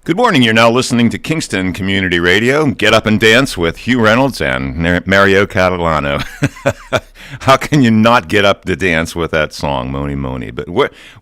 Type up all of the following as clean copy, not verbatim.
Good morning. You're now listening to Kingston Community Radio. Get Up and Dance with Hugh Reynolds and Mario Catalano. How can you not get up to dance with that song, Moni Moni? But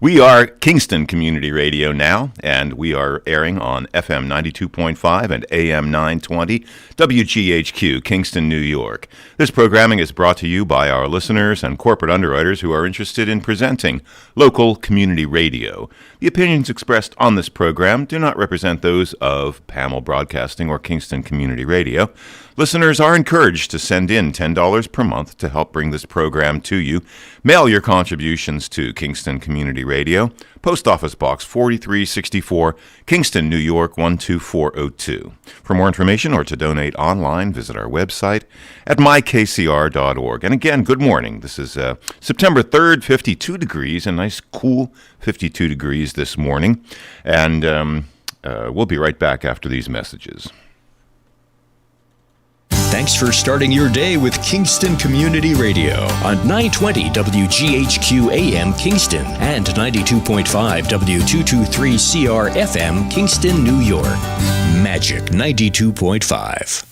we are Kingston Community Radio now, and we are airing on FM 92.5 and AM 920, WGHQ, Kingston, New York. This programming is brought to you by our listeners and corporate underwriters who are interested in presenting local community radio. The opinions expressed on this program do not represent those of Pamel Broadcasting or Kingston Community Radio. Listeners are encouraged to send in $10 per month to help bring this program to you. Mail your contributions to Kingston Community Radio, Post Office Box 4364, Kingston, New York 12402. For more information or to donate online, visit our website at mykcr.org. And again, good morning. This is September 3rd, 52 degrees, a nice cool 52 degrees this morning. And we'll be right back after these messages. Thanks for starting your day with Kingston Community Radio on 920 WGHQ AM Kingston and 92.5 W223CR FM Kingston, New York. Magic 92.5.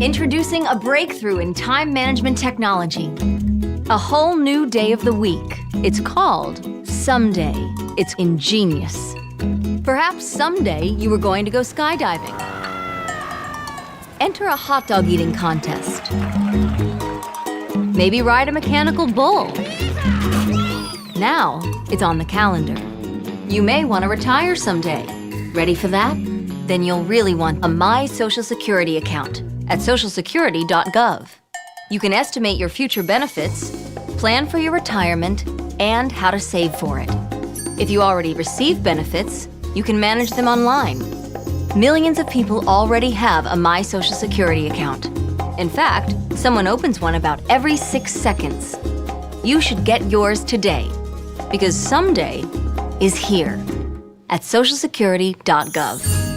Introducing a breakthrough in time management technology. A whole new day of the week. It's called Someday. It's ingenious. Perhaps someday you were going to go skydiving. Enter a hot dog eating contest. Maybe ride a mechanical bull. Now it's on the calendar. You may want to retire someday. Ready for that? Then you'll really want a My Social Security account at socialsecurity.gov. You can estimate your future benefits, plan for your retirement, and how to save for it. If you already receive benefits, you can manage them online. Millions of people already have a My Social Security account. In fact, someone opens one about every 6 seconds. You should get yours today, because someday is here at socialsecurity.gov.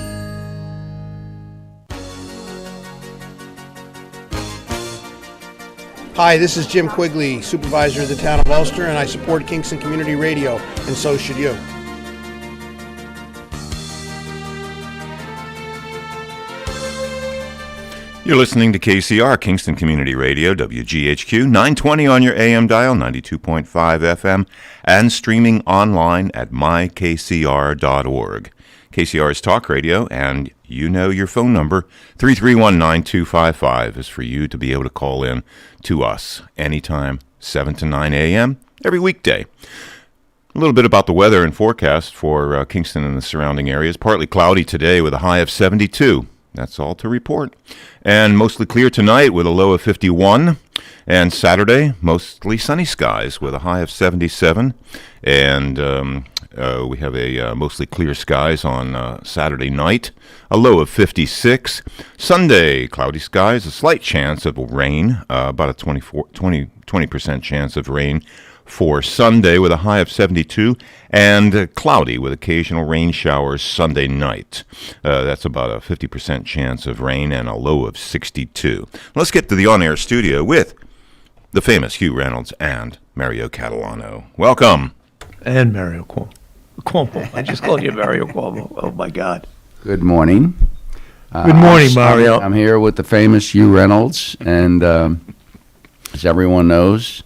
Hi, this is Jim Quigley, Supervisor of the Town of Ulster, and I support Kingston Community Radio, and so should you. You're listening to KCR, Kingston Community Radio, WGHQ, 920 on your AM dial, 92.5 FM, and streaming online at mykcr.org. KCR's talk radio, and you know your phone number, 331-9255, is for you to be able to call in to us anytime, 7 to 9 a.m., every weekday. A little bit about the weather and forecast for Kingston and the surrounding areas. Partly cloudy today with a high of 72. That's all to report. And mostly clear tonight with a low of 51. And Saturday, mostly sunny skies with a high of 77. And we have a mostly clear skies on Saturday night, a low of 56. Sunday, cloudy skies, a slight chance of rain, about a 20% chance of rain for Sunday with a high of 72, and cloudy with occasional rain showers Sunday night. That's about a 50% chance of rain and a low of 62. Let's get to the on-air studio with the famous Hugh Reynolds and Mario Catalano. Welcome. And Mario Cuomo. I just called you Mario Cuomo. Oh, my God. Good morning. Good morning, Mario. I'm here with the famous Hugh Reynolds, and as everyone knows,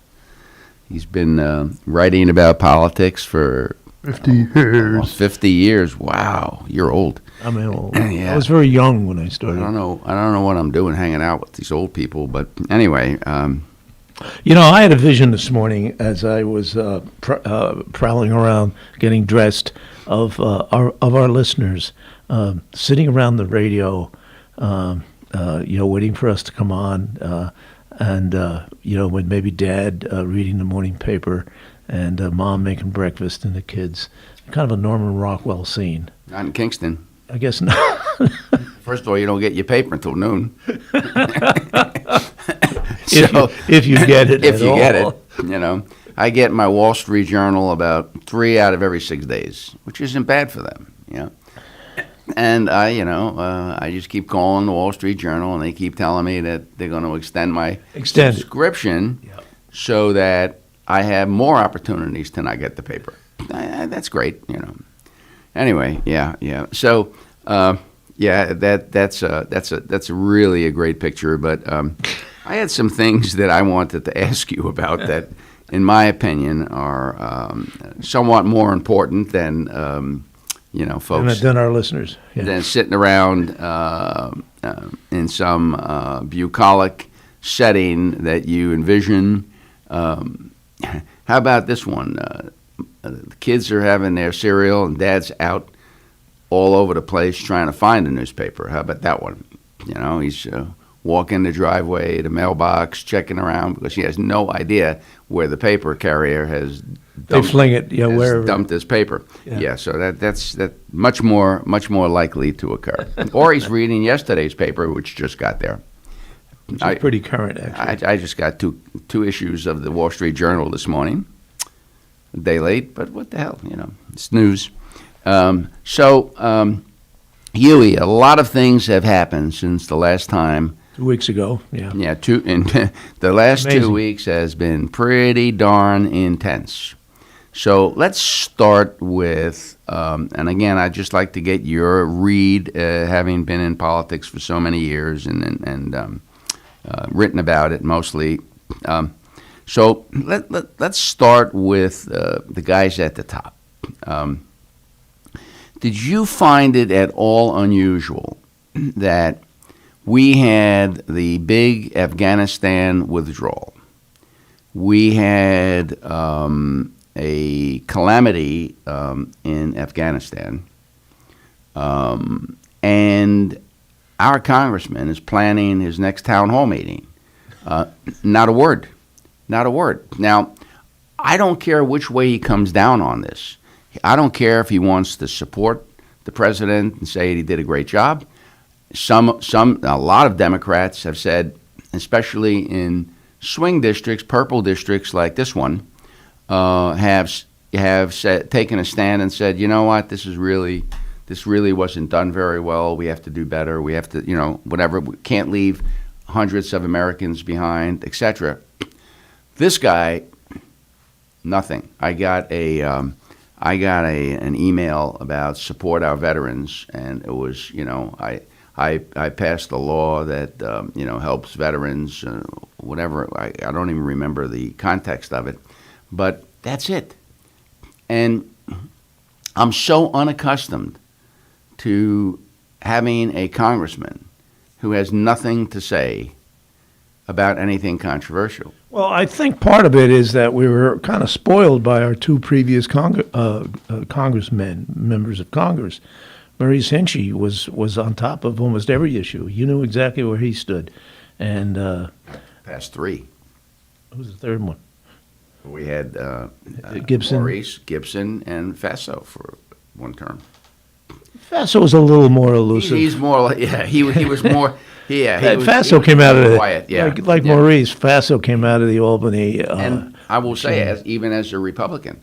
he's been writing about politics for 50 years. Almost 50 years. Wow, you're old. I'm old. Yeah. I was very young when I started. I don't know what I'm doing hanging out with these old people, but anyway. You know, I had a vision this morning as I was prowling around, getting dressed, of our listeners sitting around the radio, waiting for us to come on. And, when maybe Dad reading the morning paper and Mom making breakfast and the kids. Kind of a Norman Rockwell scene. Not in Kingston. I guess not. First of all, you don't get your paper until noon. If you get it If at you all. get it, I get my Wall Street Journal about 3 out of every 6 days, which isn't bad for them, And I just keep calling the Wall Street Journal, and they keep telling me that they're going to extend my subscription so that I have more opportunities to not get the paper. That's great, Anyway, yeah. So, that's really a great picture. But I had some things that I wanted to ask you about that, in my opinion, are somewhat more important than folks than our listeners. Yeah. than sitting around in some bucolic setting that you envision. How about this one? The kids are having their cereal, and Dad's out all over the place trying to find a newspaper. How about that one? He's walking the driveway, the mailbox, checking around because he has no idea where the paper carrier has dumped his paper. Yeah, so that's much more likely to occur. Or he's reading yesterday's paper, which just got there. It's pretty current, actually. I just got two issues of the Wall Street Journal this morning. A day late, but what the hell, it's news. Huey, a lot of things have happened since the last time. 2 weeks ago, yeah. Yeah, the last Amazing. 2 weeks has been pretty darn intense. So let's start with, and again, I'd just like to get your read, having been in politics for so many years and written about it mostly. So let's start with the guys at the top. Did you find it at all unusual that we had the big Afghanistan withdrawal? We had a calamity in Afghanistan, and our congressman is planning his next town hall meeting. Not a word. Not a word. Now, I don't care which way he comes down on this. I don't care if he wants to support the president and say he did a great job. A lot of Democrats have said, especially in swing districts, purple districts like this one, have taken a stand and said, you know what, this really wasn't done very well. We have to do better. We have to, whatever. We can't leave hundreds of Americans behind, etc. This guy, nothing. I got an email about support our veterans, and it was, I passed a law that helps veterans, whatever. I don't even remember the context of it, but that's it. And I'm so unaccustomed to having a congressman who has nothing to say about anything controversial. Well, I think part of it is that we were kind of spoiled by our two previous congressmen, members of Congress. Maurice Hinchey was on top of almost every issue. You knew exactly where he stood. And Past three. who was the third one? We had Gibson. Maurice, Gibson, and Faso for one term. Faso was a little more elusive. He's more like, he was more, Faso came out of the quiet, like Maurice. Faso came out of the Albany. And I will say, even as a Republican,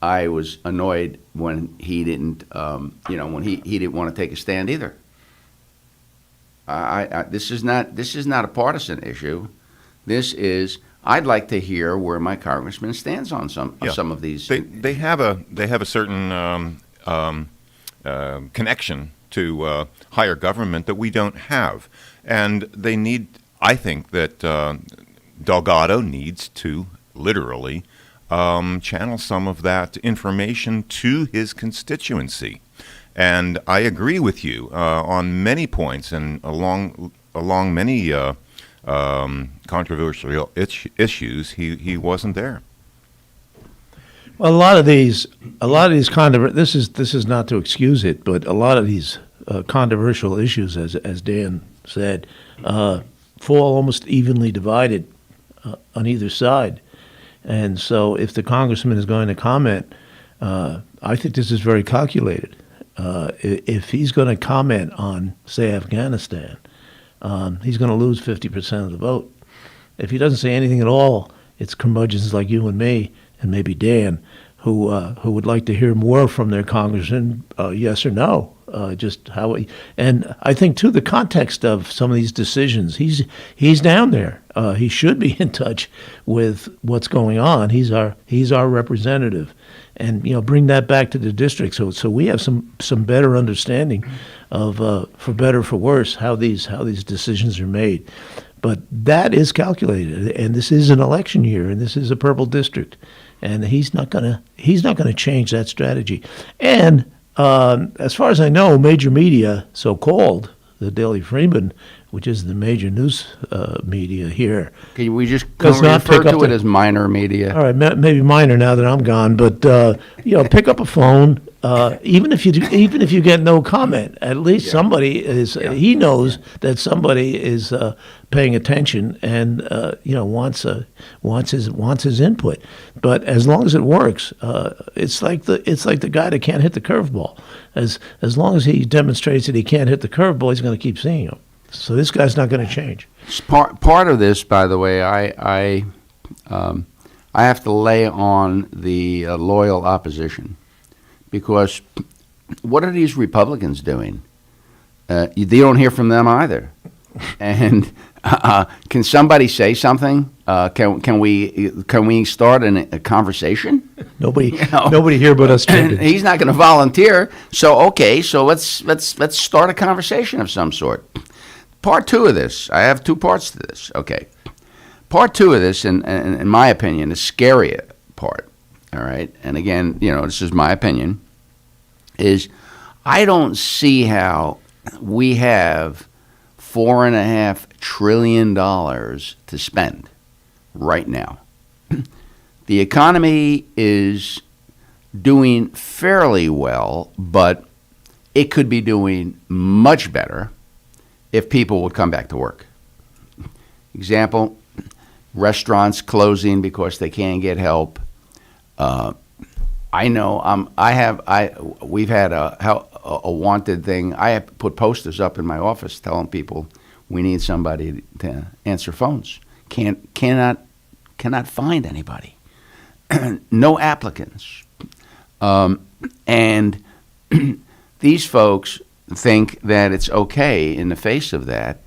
I was annoyed when he didn't, when he didn't want to take a stand either. This is not a partisan issue. This is, I'd like to hear where my congressman stands on some of these. They have a certain connection to higher government that we don't have, and they need. I think that Delgado needs to literally channel some of that information to his constituency, and I agree with you on many points and along many controversial issues. He wasn't there. Well, a lot of these this is not to excuse it, but a lot of these controversial issues, as Dan said, fall almost evenly divided on either side. And so if the congressman is going to comment, I think this is very calculated. If he's going to comment on, say, Afghanistan, he's going to lose 50% of the vote. If he doesn't say anything at all, it's curmudgeons like you and me, and maybe Dan, who would like to hear more from their congressman, yes or no, just how. And I think too, the context of some of these decisions, he's down there. He should be in touch with what's going on. He's our representative, and bring that back to the district, so we have some better understanding of, for better or for worse, how these decisions are made. But that is calculated, and this is an election year, and this is a purple district, and he's not gonna change that strategy. And as far as I know, major media, so-called, the Daily Freeman, which is the major news media here. Can we just Does not refer pick up to it the- as minor media? All right, maybe minor now that I'm gone, but pick up a phone. Even if you get no comment, at least somebody is. He knows that somebody is paying attention and wants his input. But as long as it works, it's like the guy that can't hit the curveball. As long as he demonstrates that he can't hit the curveball, he's going to keep seeing him. So this guy's not going to change. Part of this, by the way, I have to lay on the loyal opposition, because what are these Republicans doing? They don't hear from them either. And can somebody say something? Can we start a conversation? Nobody here but us. And he's not going to volunteer. So let's start a conversation of some sort. Part two of this, I have two parts to this. Okay. Part two of this, in my opinion, the scarier part, all right? And again, this is my opinion, is I don't see how we have $4.5 trillion to spend right now. The economy is doing fairly well, but it could be doing much better if people would come back to work. Example, restaurants closing because they can't get help. I know we've had a wanted thing. I have put posters up in my office telling people we need somebody to answer phones. Cannot find anybody. No applicants. And these folks think that it's okay in the face of that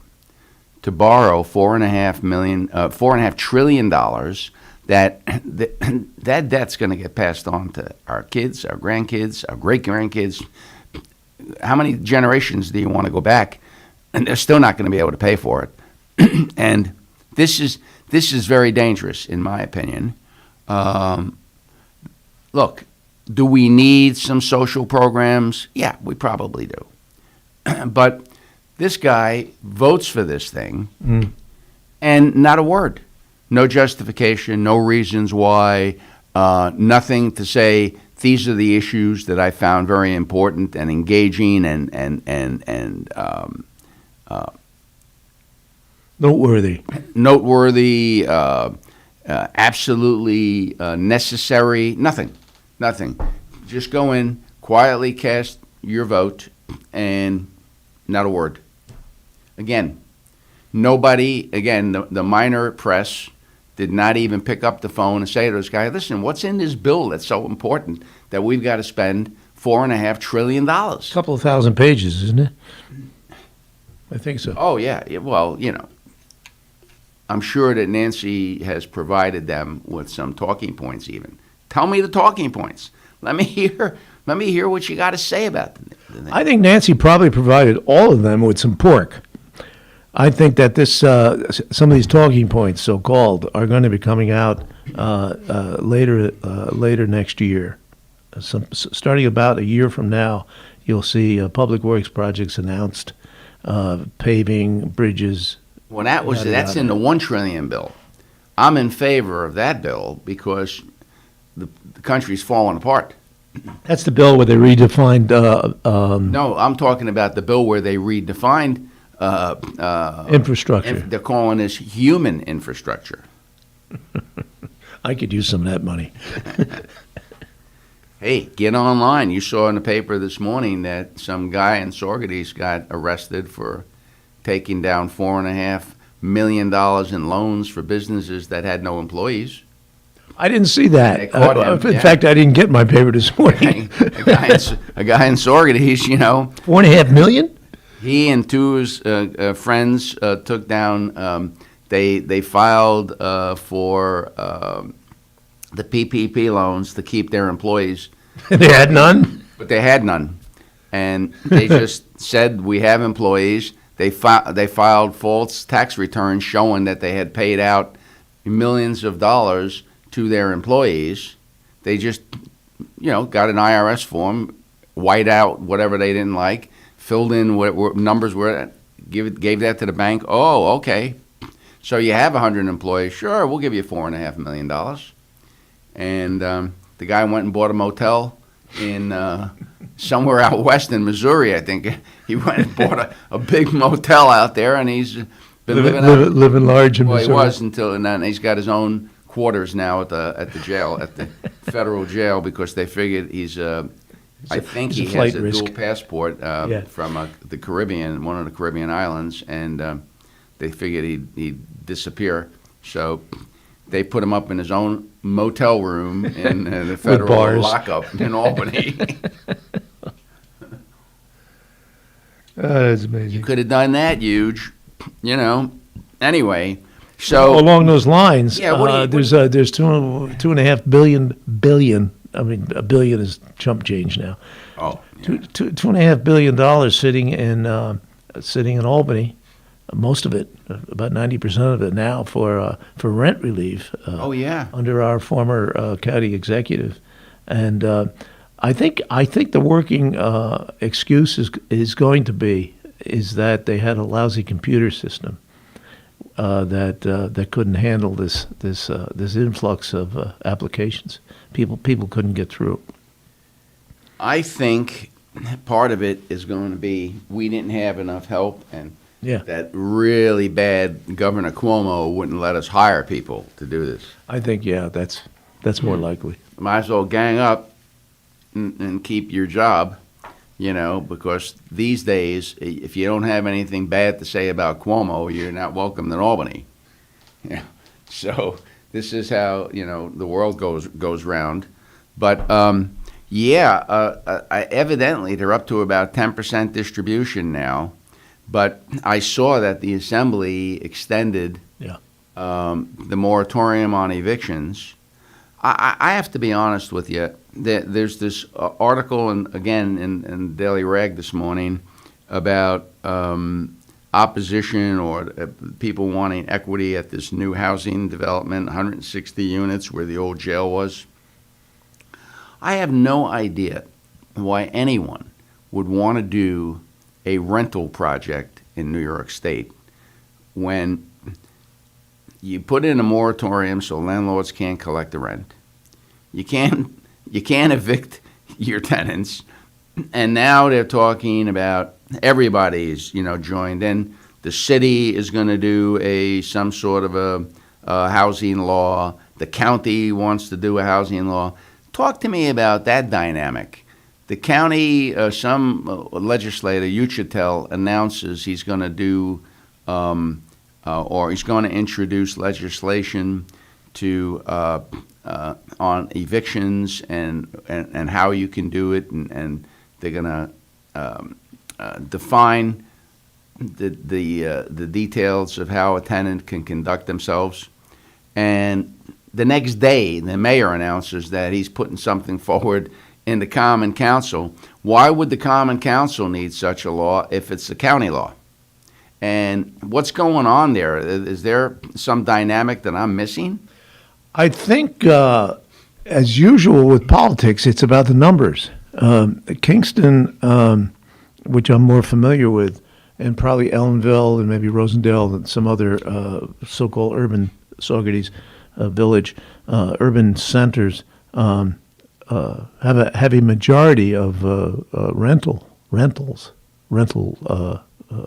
to borrow $4.5 trillion. That debt's going to get passed on to our kids, our grandkids, our great grandkids. How many generations do you want to go back? And they're still not going to be able to pay for it. And this is very dangerous, in my opinion. Look, do we need some social programs? Yeah, we probably do. But this guy votes for this thing, and not a word. No justification, no reasons why, nothing to say, these are the issues that I found very important and engaging and Noteworthy, absolutely necessary. Nothing. Just go in, quietly cast your vote, and not a word. Again, nobody, the minor press did not even pick up the phone and say to this guy, listen, what's in this bill that's so important that we've got to spend $4.5 trillion? a couple of thousand pages, isn't it? I think so. Oh, yeah. Well, I'm sure that Nancy has provided them with some talking points even. Tell me the talking points. Let me hear what you got to say about the thing. I think Nancy probably provided all of them with some pork. I think that some of these talking points, so-called, are going to be coming out later next year. Starting about a year from now, you'll see public works projects announced, paving, bridges. Well, that's in the $1 trillion bill. I'm in favor of that bill because the country's falling apart. That's the bill where they redefined. No, I'm talking about the bill where they redefined infrastructure. They're calling this human infrastructure. I could use some of that money. Hey, get online. You saw in the paper this morning that some guy in Saugerties got arrested for taking down $4.5 million in loans for businesses that had no employees. I didn't see that. They caught him, In yeah. fact, I didn't get my paper this morning. a guy in Saugerties, $4.5 million? he and two of his friends took down. They filed for the PPP loans to keep their employees, They had none? but they had none. And they just said, we have employees. They filed false tax returns showing that they had paid out millions of dollars to their employees. They just, got an IRS form, white out whatever they didn't like, filled in what numbers were, gave that to the bank. Oh, okay. So you have 100 employees. Sure, we'll give you $4.5 million. And the guy went and bought a motel in somewhere out west in Missouri, I think. He went and bought a big motel out there, and he's been living large in Missouri. Missouri. Well, he was until, and then he's got his own quarters now at the jail, at the federal jail, because they figured I think he has a dual passport from the Caribbean, one of the Caribbean islands, and they figured he'd disappear. So they put him up in his own motel room in the federal lockup in Albany. That's amazing. You could have done that, huge, Anyway, so along those lines, yeah, there's $2.5 billion. I mean, a billion is chump change now. Oh, $2.5 billion sitting in Albany. Most of it, about 90% of it now, for rent relief. Under our former county executive, and I think the working excuse is going to be that they had a lousy computer system that couldn't handle this influx of applications. People couldn't get through. I think part of it is going to be we didn't have enough help, and that really bad Governor Cuomo wouldn't let us hire people to do this. I think that's more likely. Might as well gang up and keep your job, because these days, if you don't have anything bad to say about Cuomo, you're not welcome in Albany. Yeah. So this is how, the world goes round. But, evidently they're up to about 10% distribution now. But I saw that the Assembly extended the moratorium on evictions. I have to be honest with you. There's this article, in Daily Rag this morning about opposition or people wanting equity at this new housing development, 160 units where the old jail was. I have no idea why anyone would want to do a rental project in New York State when you put in a moratorium so landlords can't collect the rent. You can't evict your tenants, and now they're talking about everybody's joined in. The city is going to do some sort of a housing law. The county wants to do a housing law. Talk to me about that dynamic. The county, some legislator, Uchitel, announces he's going to do, or he's going to introduce legislation to on evictions and how you can do it, and they're going to define the details of how a tenant can conduct themselves. And the next day, the mayor announces that he's putting something forward in the Common Council. Why would the Common Council need such a law if it's a county law? And what's going on there? Is there some dynamic that I'm missing? I think, as usual with politics, it's about the numbers. Kingston, which I'm more familiar with, and probably Ellenville and maybe Rosendale and some other so-called urban Saugerties village urban centers have a heavy majority of rental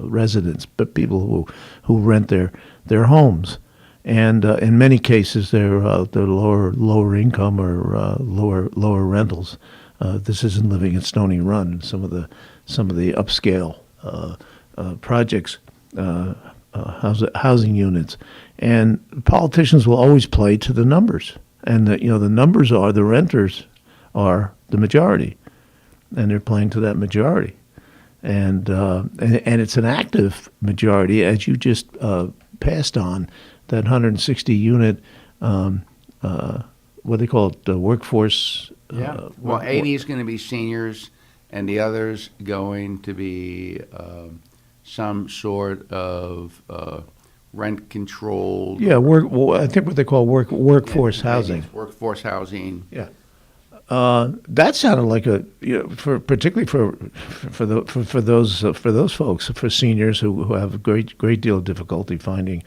residents, but people who rent their homes, and in many cases they're lower income or lower rentals. This isn't living at Stony Run. Some of the upscale projects, housing units, and politicians will always play to the numbers, and the numbers are the renters are the majority, and they're playing to that majority, and it's an active majority, as you just passed on, that 160 unit what they call it, the workforce. Well, 80 is going to be seniors, and the others going to be some sort of rent controlled. Yeah, I think what they call workforce housing. Workforce housing. Yeah. That sounded like particularly for those folks, for seniors who have a great deal of difficulty finding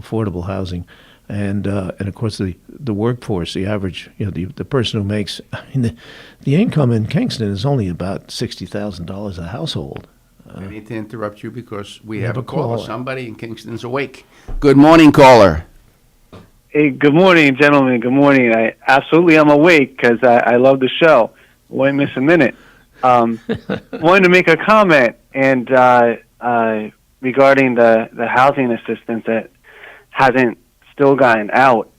affordable housing, and of course the workforce, the average, the person who makes, the income in Kingston is only about $60,000 a household. I need to interrupt you because we have a caller. Somebody in Kingston's awake. Good morning, caller. Hey, good morning, gentlemen. Good morning. I absolutely am awake because I love the show. Won't miss a minute. Wanted to make a comment and regarding the housing assistance that hasn't still gotten out.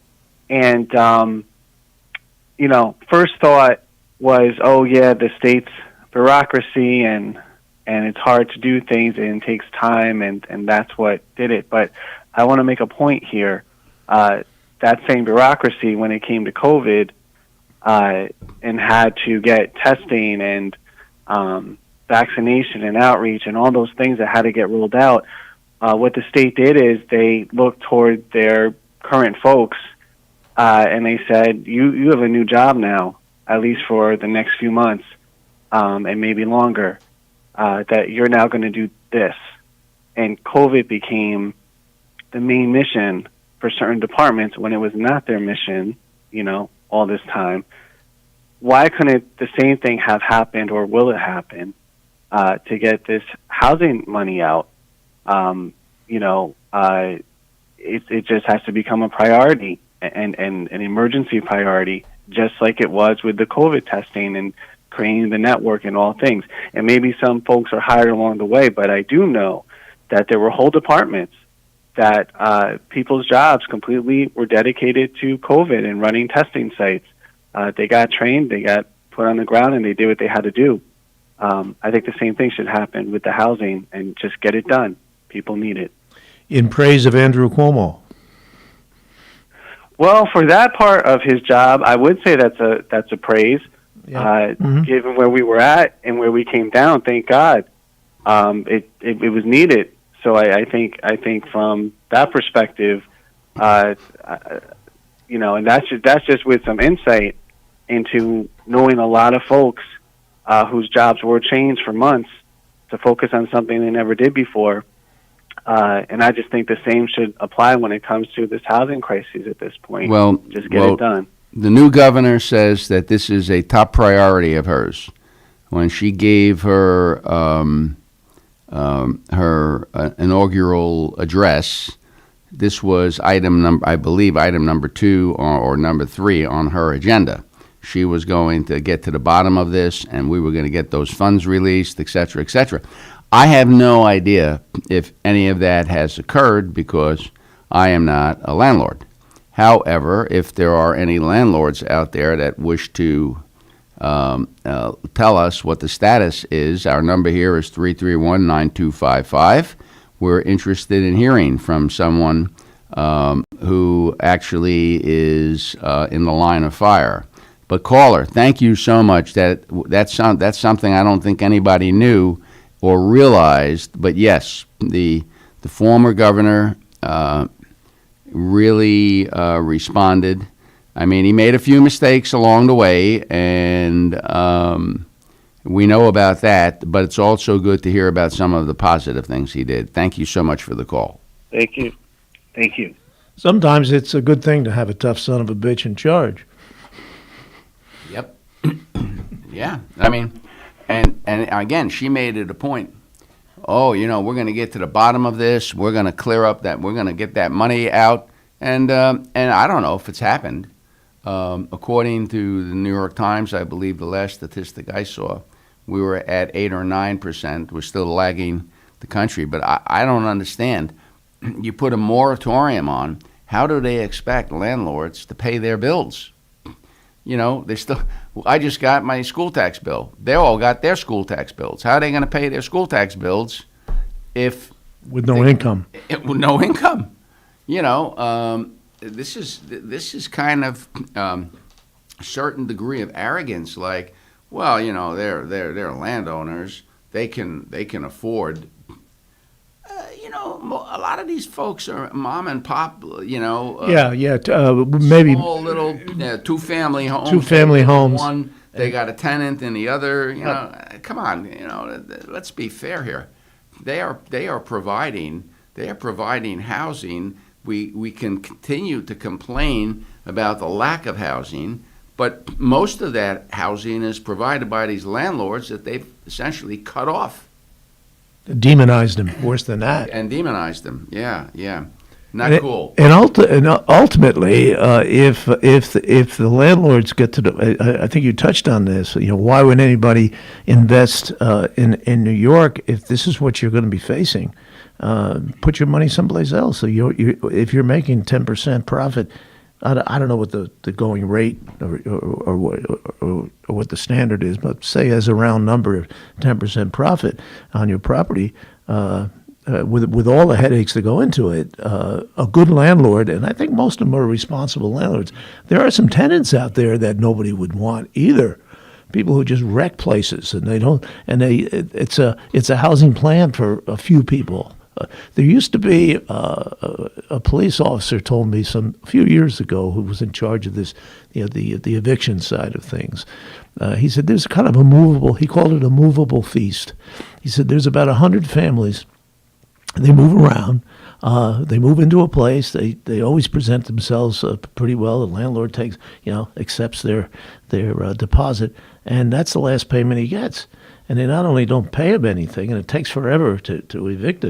And first thought was, oh yeah, the state's bureaucracy and it's hard to do things and it takes time and that's what did it. But I want to make a point here. That same bureaucracy, when it came to COVID, and had to get testing and vaccination and outreach and all those things that had to get ruled out, what the state did is they looked toward their current folks and they said, you have a new job now, at least for the next few months and maybe longer, that you're now going to do this. And COVID became the main mission for certain departments when it was not their mission, all this time. Why couldn't the same thing have happened, or will it happen, to get this housing money out? It just has to become a priority and an emergency priority, just like it was with the COVID testing and creating the network and all things. And maybe some folks are hired along the way, but I do know that there were whole departments that people's jobs completely were dedicated to COVID and running testing sites. They got trained, they got put on the ground, and they did what they had to do. I think the same thing should happen with the housing and just get it done. People need it. In praise of Andrew Cuomo. Well, for that part of his job, I would say that's a praise. Yeah. Given where we were at and where we came down, thank God, it was needed. So I think from that perspective, and that's just with some insight into knowing a lot of folks whose jobs were changed for months to focus on something they never did before. And I just think the same should apply when it comes to this housing crisis at this point. Just get it done. The new governor says that this is a top priority of hers. When she gave her inaugural address, this was item number 2 or number 3 on her agenda. She was going to get to the bottom of this, and we were going to get those funds released, et cetera, et cetera. I have no idea if any of that has occurred because I am not a landlord. However, if there are any landlords out there that wish to tell us what the status is, our number here is 331-9255. We're interested in hearing from someone who actually is in the line of fire. But caller, thank you so much. That's something I don't think anybody knew or realized. But yes, the former governor really responded. I mean, he made a few mistakes along the way, and we know about that, but it's also good to hear about some of the positive things he did. Thank you so much for the call. Thank you. Thank you. Sometimes it's a good thing to have a tough son of a bitch in charge. Yep. Yeah. I mean, and again, she made it a point. Oh, we're going to get to the bottom of this. We're going to clear up that. We're going to get that money out. And I don't know if it's happened. According to the New York Times, I believe the last statistic I saw, we were at 8 or 9%. We're still lagging the country. But I don't understand. You put a moratorium on. How do they expect landlords to pay their bills? They still. I just got my school tax bill. They all got their school tax bills. How are they going to pay their school tax bills if with no income? With no income. This is kind of certain degree of arrogance, like, well, they're landowners, they can afford. A lot of these folks are mom and pop. Maybe small little two-family homes. Two-family homes. One, they got a tenant, and the other, come on, let's be fair here. They are providing housing. We can continue to complain about the lack of housing, but most of that housing is provided by these landlords that they've essentially cut off. Demonized them, worse than that. And demonized them, yeah. Not cool. And ultimately, if the landlords get to the, I think you touched on this. Why would anybody invest in New York if this is what you're going to be facing? Put your money someplace else. So if you're making 10% profit, I don't know what the going rate or what the standard is, but say as a round number of 10% profit on your property. With all the headaches that go into it, a good landlord, and I think most of them are responsible landlords. There are some tenants out there that nobody would want either. People who just wreck places, and it's a housing plan for a few people. There used to be a police officer told me a few years ago who was in charge of this, the eviction side of things. He said there's kind of he called it a movable feast. He said there's about 100 families. They move around. They move into a place. They always present themselves pretty well. The landlord accepts their deposit, and that's the last payment he gets. And they not only don't pay him anything, and it takes forever to evict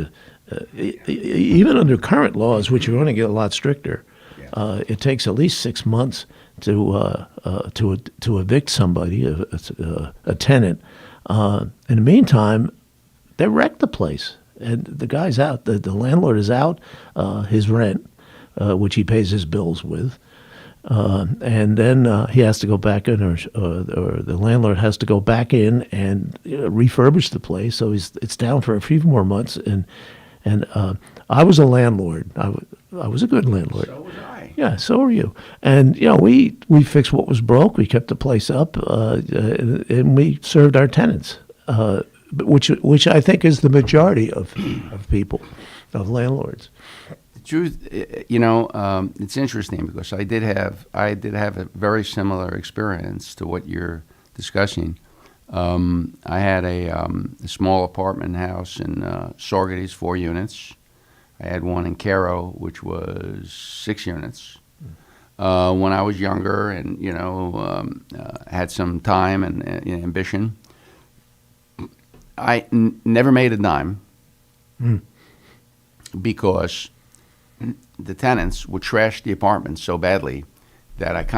even under current laws, which are going to get a lot stricter. It takes at least 6 months to evict somebody, a tenant. In the meantime, they wreck the place. And the guy's out. The landlord is out his rent, which he pays his bills with, and then he has to go back in, or the landlord has to go back in and refurbish the place. So it's down for a few more months. And I was a landlord. I was a good landlord. So was I. Yeah, so are you. And we fixed what was broke. We kept the place up, and we served our tenants. Which I think is the majority of people, of landlords. The truth, it's interesting because I did have a very similar experience to what you're discussing. I had a small apartment house in Saugerties, 4 units. I had one in Cairo, which was 6 units. When I was younger and had some time and ambition. I never made a dime because the tenants would trash the apartment so badly that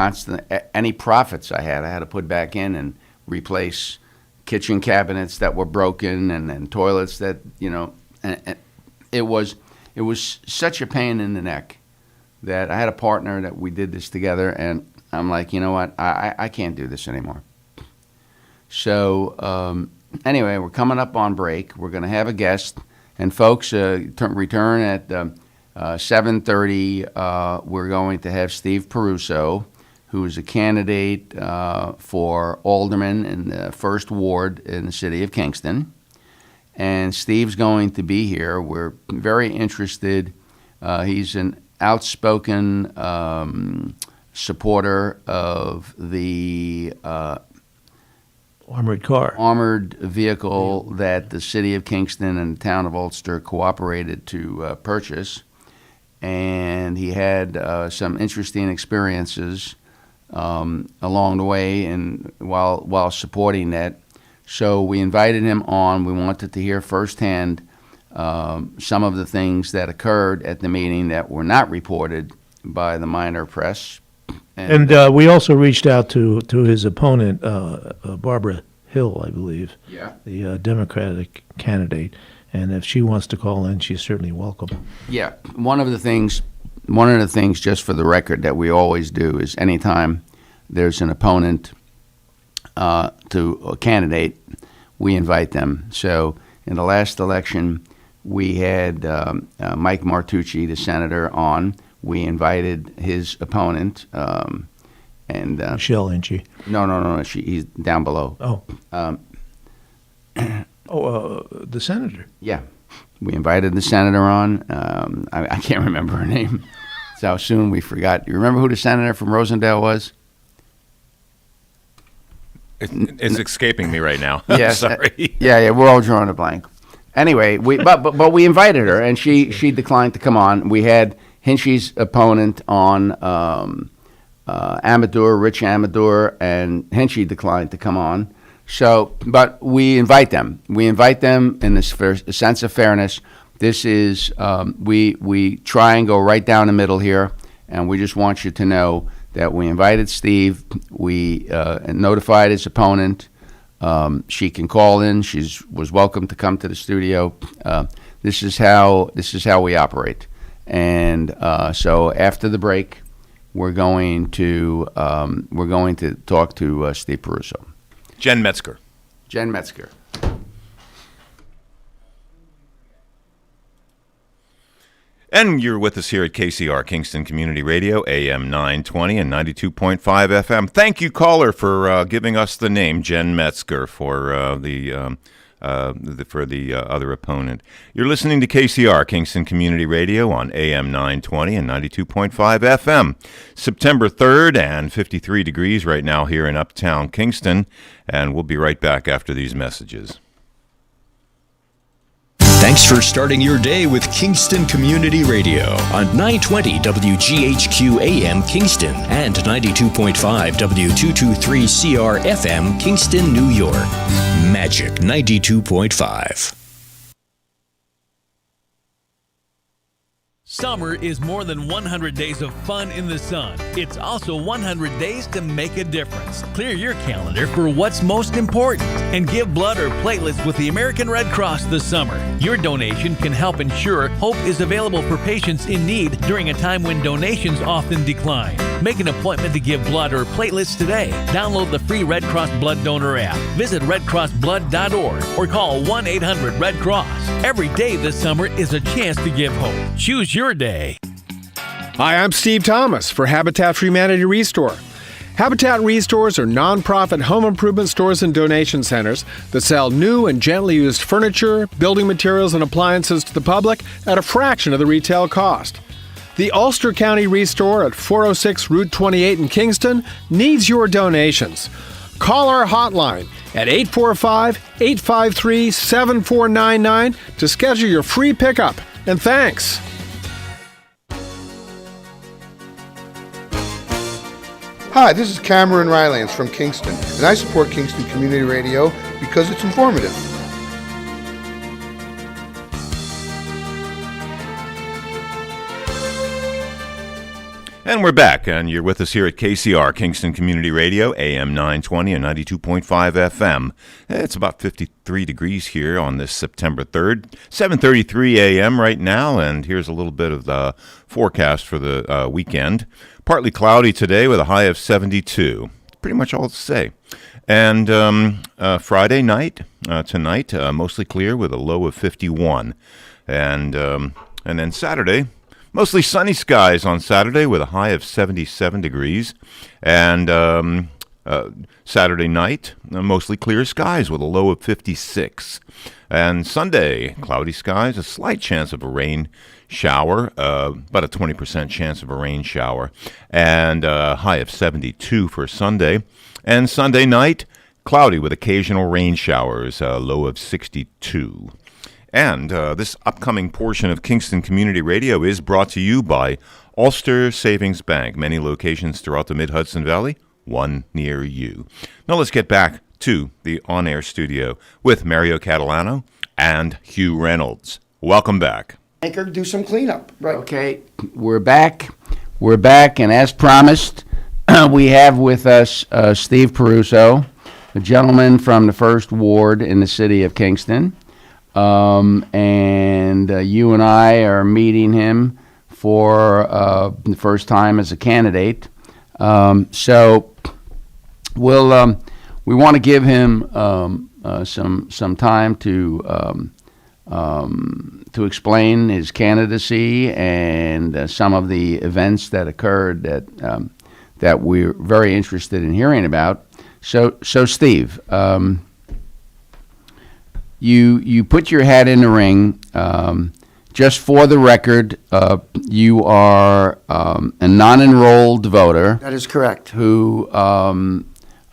any profits I had to put back in and replace kitchen cabinets that were broken and toilets that, and it was such a pain in the neck that I had a partner that we did this together, and I'm like, you know what, I can't do this anymore. So, anyway, we're coming up on break. We're going to have a guest. And folks, return at 7:30. We're going to have Steve Peruso, who is a candidate for alderman in the 1st Ward in the city of Kingston. And Steve's going to be here. We're very interested. He's an outspoken supporter of the armored vehicle that the city of Kingston and the town of Ulster cooperated to purchase. And he had some interesting experiences along the way and while supporting that. So we invited him on. We wanted to hear firsthand some of the things that occurred at the meeting that were not reported by the minor press. And we also reached out to his opponent, Barbara Hill, I believe, the Democratic candidate. And if she wants to call in, she's certainly welcome. Yeah, one of the things, just for the record, that we always do is anytime there's an opponent to a candidate, we invite them. So in the last election, we had Mike Martucci, the senator, on. We invited his opponent, And Michelle Inchy. no, he's down below. Oh. The senator. Yeah, we invited the senator on. I can't remember her name. That's how soon we forgot. You remember who the senator from Rosendale was? It's escaping me right now. Yes. Sorry. Yeah, we're all drawing a blank. Anyway, but we invited her, and she declined to come on. We had Hinchy's opponent on, Rich Amador, and Hinchy declined to come on. So, but we invite them. We invite them in this sense of fairness. This is, we try and go right down the middle here, and we just want you to know that we invited Steve. We notified his opponent. She can call in. She was welcome to come to the studio. This is how we operate. And so after the break, we're going to talk to Steve Peruso. Jen Metzger. And you're with us here at KCR, Kingston Community Radio, AM 920 and 92.5 FM. Thank you, caller, for giving us the name, Jen Metzger, for the other opponent. You're listening to KCR, Kingston Community Radio, on AM 920 and 92.5 FM. September 3rd and 53 degrees right now here in Uptown Kingston, and we'll be right back after these messages. Thanks for starting your day with Kingston Community Radio on 920 WGHQ AM Kingston and 92.5 W223 CR FM Kingston, New York. Magic 92.5. Summer is more than 100 days of fun in the sun. It's also 100 days to make a difference. Clear your calendar for what's most important and give blood or platelets with the American Red Cross this summer. Your donation can help ensure hope is available for patients in need during a time when donations often decline. Make an appointment to give blood or platelets today. Download the free Red Cross Blood Donor app. Visit redcrossblood.org or call 1-800-RED-CROSS. Every day this summer is a chance to give hope. Choose your day. Hi, I'm Steve Thomas for Habitat for Humanity Restore. Habitat Restores are nonprofit home improvement stores and donation centers that sell new and gently used furniture, building materials, and appliances to the public at a fraction of the retail cost. The Ulster County Restore at 406 Route 28 in Kingston needs your donations. Call our hotline at 845-853-7499 to schedule your free pickup. And thanks. Hi, this is Cameron Rylands from Kingston, and I support Kingston Community Radio because it's informative. And we're back, and you're with us here at KCR, Kingston Community Radio, AM 920 and 92.5 FM. It's about 53 degrees here on this September 3rd, 7:33 a.m. right now, and here's a little bit of the forecast for the weekend. Partly cloudy today with a high of 72. Pretty much all to say. And Friday night, tonight, mostly clear with a low of 51. And then Saturday, mostly sunny skies on Saturday with a high of 77 degrees. And Saturday night, mostly clear skies with a low of 56. And Sunday, cloudy skies, a slight chance of a rain shower, about a 20% chance of a rain shower, and a high of 72 for Sunday. And Sunday night, cloudy with occasional rain showers, a low of 62. And this upcoming portion of Kingston Community Radio is brought to you by Ulster Savings Bank. Many locations throughout the Mid-Hudson Valley, one near you. Now let's get back to the on-air studio with Mario Catalano and Hugh Reynolds. Welcome back. Anchor, do some cleanup. Right. Okay, we're back. And as promised, we have with us Steve Peruso, a gentleman from the 1st Ward in the city of Kingston. And you and I are meeting him for the first time as a candidate. So we want to give him some time to explain his candidacy and some of the events that occurred that we're very interested in hearing about. So Steve, you put your hat in the ring. Just for the record, you are a non-enrolled voter. That is correct. Who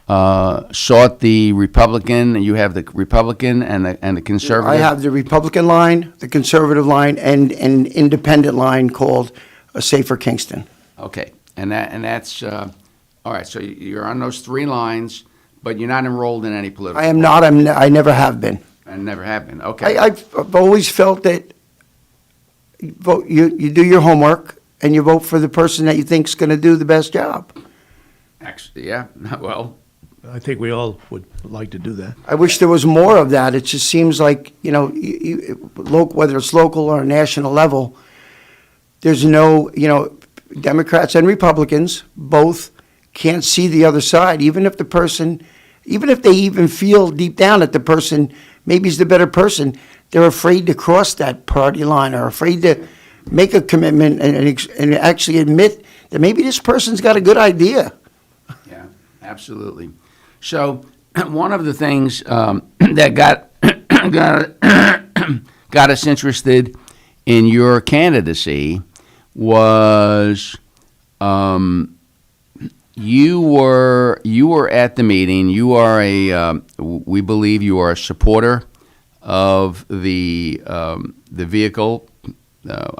sought the Republican. You have the Republican and the conservative. I have the Republican line, the conservative line, and an independent line called A Safer Kingston. Okay, and that's all right. So you're on those three lines, but you're not enrolled in any political. I am not. I never have been. I never have been. Okay. I've always felt that you do your homework and you vote for the person that you think is going to do the best job. Actually, yeah. Well, I think we all would like to do that. I wish there was more of that. It just seems like, whether it's local or national level, there's no, Democrats and Republicans both can't see the other side, even if they even feel deep down that the person maybe is the better person, they're afraid to cross that party line or afraid to make a commitment and actually admit that maybe this person's got a good idea. Yeah, absolutely. So one of the things that got us interested in your candidacy was you were at the meeting. You are we believe you are a supporter of the vehicle.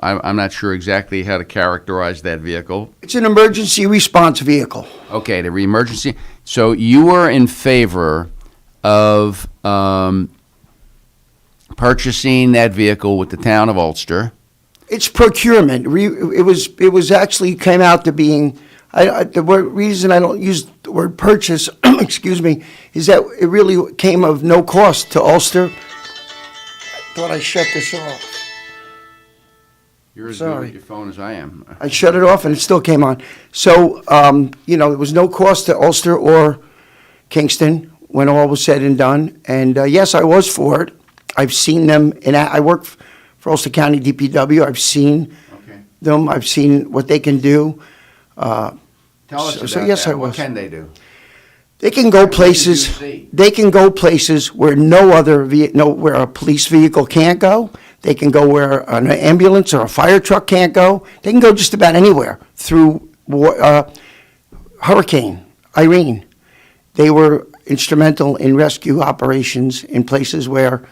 I'm not sure exactly how to characterize that vehicle. It's an emergency response vehicle. Okay, the emergency. So you were in favor of purchasing that vehicle with the town of Ulster. It's procurement. It was actually came out to being. Reason I don't use the word purchase, excuse me, is that it really came of no cost to Ulster. I thought I shut this off. You're as Sorry. good with your phone as I am. I shut it off and it still came on. So, it was no cost to Ulster or Kingston when all was said and done. And yes, I was for it. I've seen them, and I work for Ulster County DPW. I've seen them. I've seen what they can do. Tell us about yes, that. I was. What can they do? They can go places. They can go places where where a police vehicle can't go. They can go where an ambulance or a fire truck can't go. They can go just about anywhere through Hurricane Irene. They were instrumental in rescue operations in places where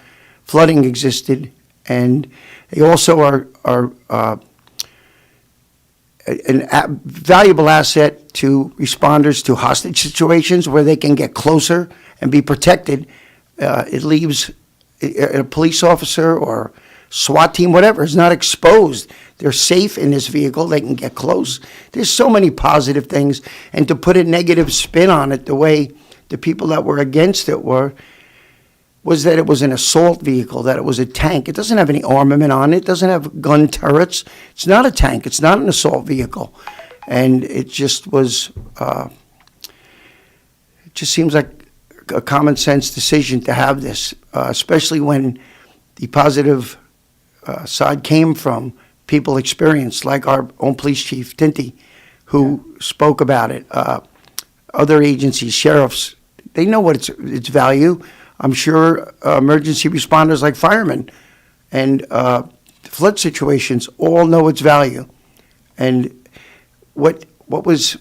flooding existed, and they also are a valuable asset to responders to hostage situations where they can get closer and be protected. It leaves a police officer or SWAT team, whatever, is not exposed. They're safe in this vehicle. They can get close. There's so many positive things. And to put a negative spin on it, the way the people that were against it was that it was an assault vehicle, that it was a tank. It doesn't have any armament on it. It doesn't have gun turrets. It's not a tank. It's not an assault vehicle. And it just was, it just seems like a common sense decision to have this, especially when the positive side came from people experienced, like our own police chief, Tinty, who spoke about it. Other agencies, sheriffs, they know what its value. I'm sure emergency responders like firemen and flood situations all know its value. And what was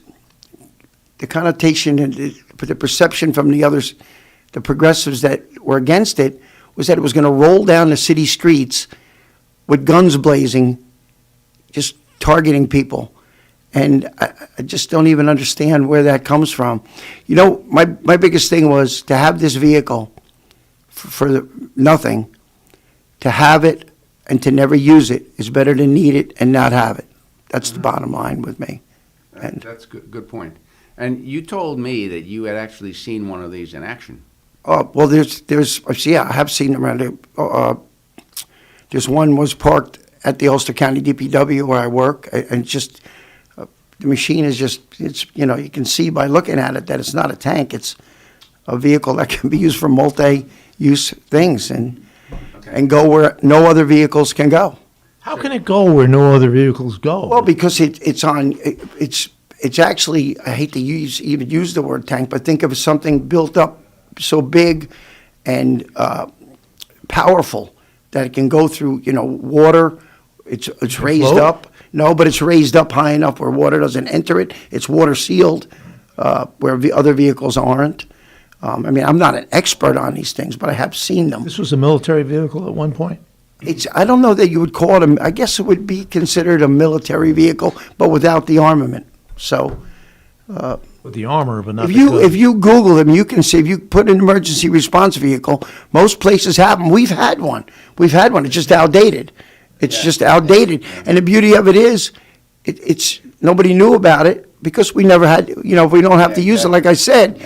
the connotation and the perception from the others, the progressives that were against it, was that it was going to roll down the city streets with guns blazing, just targeting people. And I just don't even understand where that comes from. My biggest thing was to have this vehicle for nothing. To have it and to never use it is better than need it and not have it. That's the bottom line with me. That's good point. And you told me that you had actually seen one of these in action. Oh, well, I have seen them around there. There's one was parked at the Ulster County DPW where I work, and just the machine is you can see by looking at it that it's not a tank. It's a vehicle that can be used for multi-use things and go where no other vehicles can go. How can it go where no other vehicles go? Well, because it's actually, I hate to even use the word tank, but think of something built up so big and powerful that it can go through, water. It's raised float? up. No, but it's raised up high enough where water doesn't enter it. It's water sealed, where other vehicles aren't. I'm not an expert on these things, but I have seen them. This was a military vehicle at one point? I don't know that you would call it I guess it would be considered a military vehicle, but without the armament. So, With the armor, but not if the gun. you Google them, you can see, if you put an emergency response vehicle, most places have them. We've had one. It's just outdated. It's just outdated. And the beauty of it is, it's nobody knew about it because we never had, we don't have to use it. Like I said,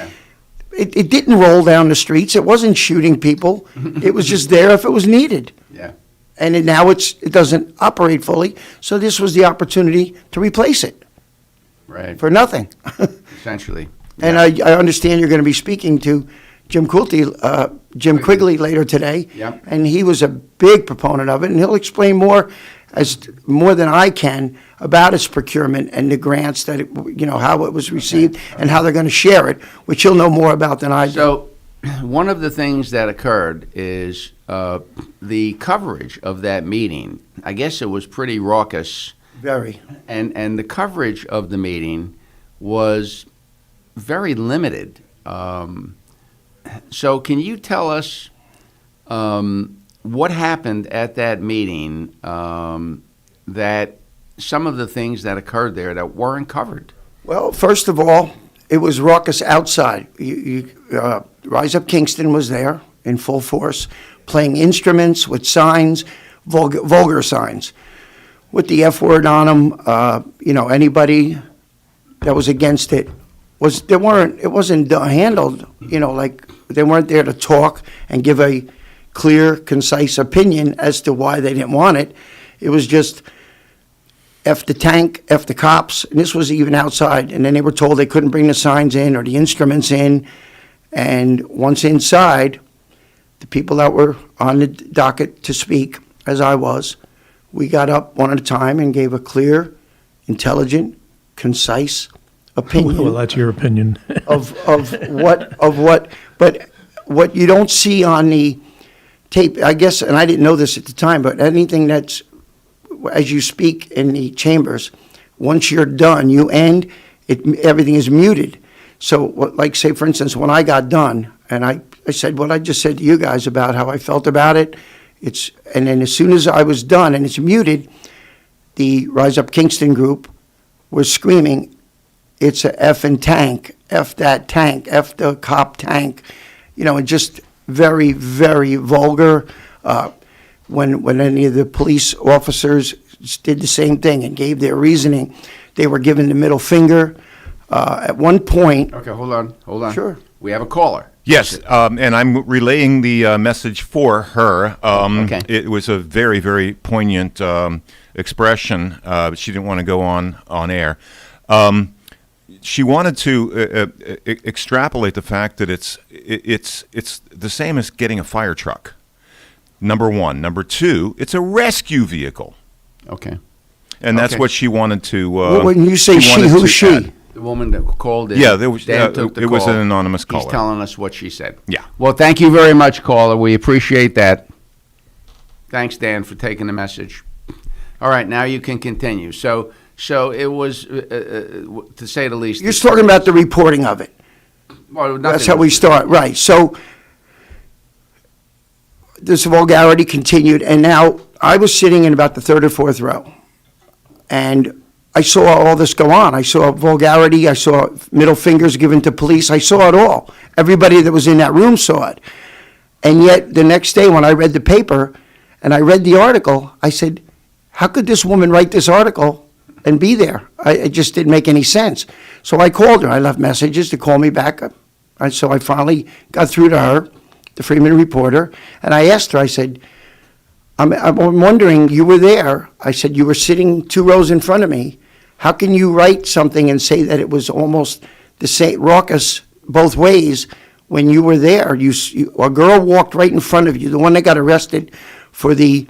it didn't roll down the streets. It wasn't shooting people. It was just there if it was needed. Yeah. And now it doesn't operate fully. So this was the opportunity to replace it Right. for nothing. Essentially. And I understand you're going to be speaking to Jim Quigley later today. Yep. And he was a big proponent of it, and he'll explain more than I can about its procurement and the grants that how it was received and how they're going to share it, which he'll know more about than I do. So, one of the things that occurred is the coverage of that meeting. I guess it was pretty raucous. Very. And the coverage of the meeting was very limited. So can you tell us what happened at that meeting that some of the things that occurred there that weren't covered? Well, first of all, it was raucous outside. Rise Up Kingston was there in full force, playing instruments with signs, vulgar signs, with the F word on them. Anybody that was against it it wasn't handled. Like they weren't there to talk and give a clear, concise opinion as to why they didn't want it. It was just F the tank, F the cops, and this was even outside. And then they were told they couldn't bring the signs in or the instruments in. And once inside, the people that were on the docket to speak, as I was, we got up one at a time and gave a clear, intelligent, concise opinion. Well, that's your opinion. of what, but what you don't see on the tape, I guess, and I didn't know this at the time, but anything that's, as you speak in the chambers, once you're done, you end, everything is muted. So, like, say, for instance, when I got done, and I said what I just said to you guys about how I felt about it, and then as soon as I was done and it's muted, the Rise Up Kingston group was screaming, "It's a effing tank, F that tank, F the cop tank," and just very, very vulgar. When any of the police officers did the same thing and gave their reasoning, they were given the middle finger. At one point. Okay, hold on. Sure. We have a caller. Yes, and I'm relaying the message for her. Okay. It was a very, very poignant expression. She didn't want to go on air. She wanted to extrapolate the fact that it's the same as getting a fire truck. Number one. Number two, it's a rescue vehicle. Okay. And that's what she wanted to. When you say she, who's she? Add. The woman that called in. Yeah, there was, Dan took the it was call. an anonymous caller. He's telling us what she said. Yeah. Well, thank you very much, caller. We appreciate that. Thanks, Dan, for taking the message. All right, now you can continue. So it was, to say the least. You're talking about the reporting of it. Well, That's how we start, right. So this vulgarity continued, and now I was sitting in about the third or fourth row, and I saw all this go on. I saw vulgarity. I saw middle fingers given to police. I saw it all. Everybody that was in that room saw it. And yet the next day when I read the paper and I read the article, I said, how could this woman write this article and be there? It just didn't make any sense. So I called her. I left messages to call me back. So I finally got through to her, the Freeman Reporter, and I asked her, I said, I'm wondering, you were there. I said, you were sitting 2 rows in front of me. How can you write something and say that it was almost the same, raucous both ways when you were there? A girl walked right in front of you, the one that got arrested for the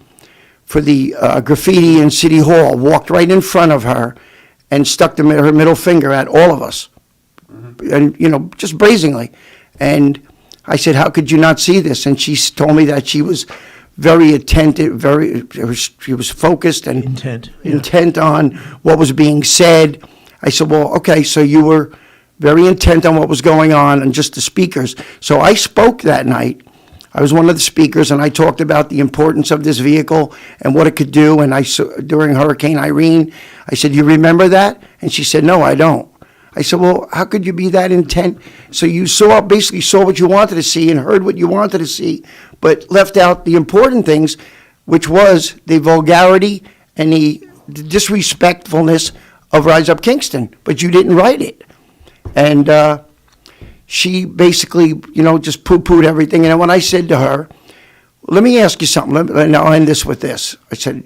graffiti in City Hall, walked right in front of her, and stuck her middle finger at all of us. And, just brazenly. And I said, how could you not see this? And she told me that she was very attentive, she was focused and intent on what was being said. I said, well, okay, so you were very intent on what was going on and just the speakers. So I spoke that night. I was one of the speakers, and I talked about the importance of this vehicle and what it could do. And during Hurricane Irene, I said, you remember that? And she said, no, I don't. I said, well, how could you be that intent? So you basically saw what you wanted to see and heard what you wanted to see, but left out the important things, which was the vulgarity and the disrespectfulness of Rise Up Kingston, but you didn't write it. And she basically, just poo-pooed everything. And when I said to her, let me ask you something, and I'll end this with this. I said,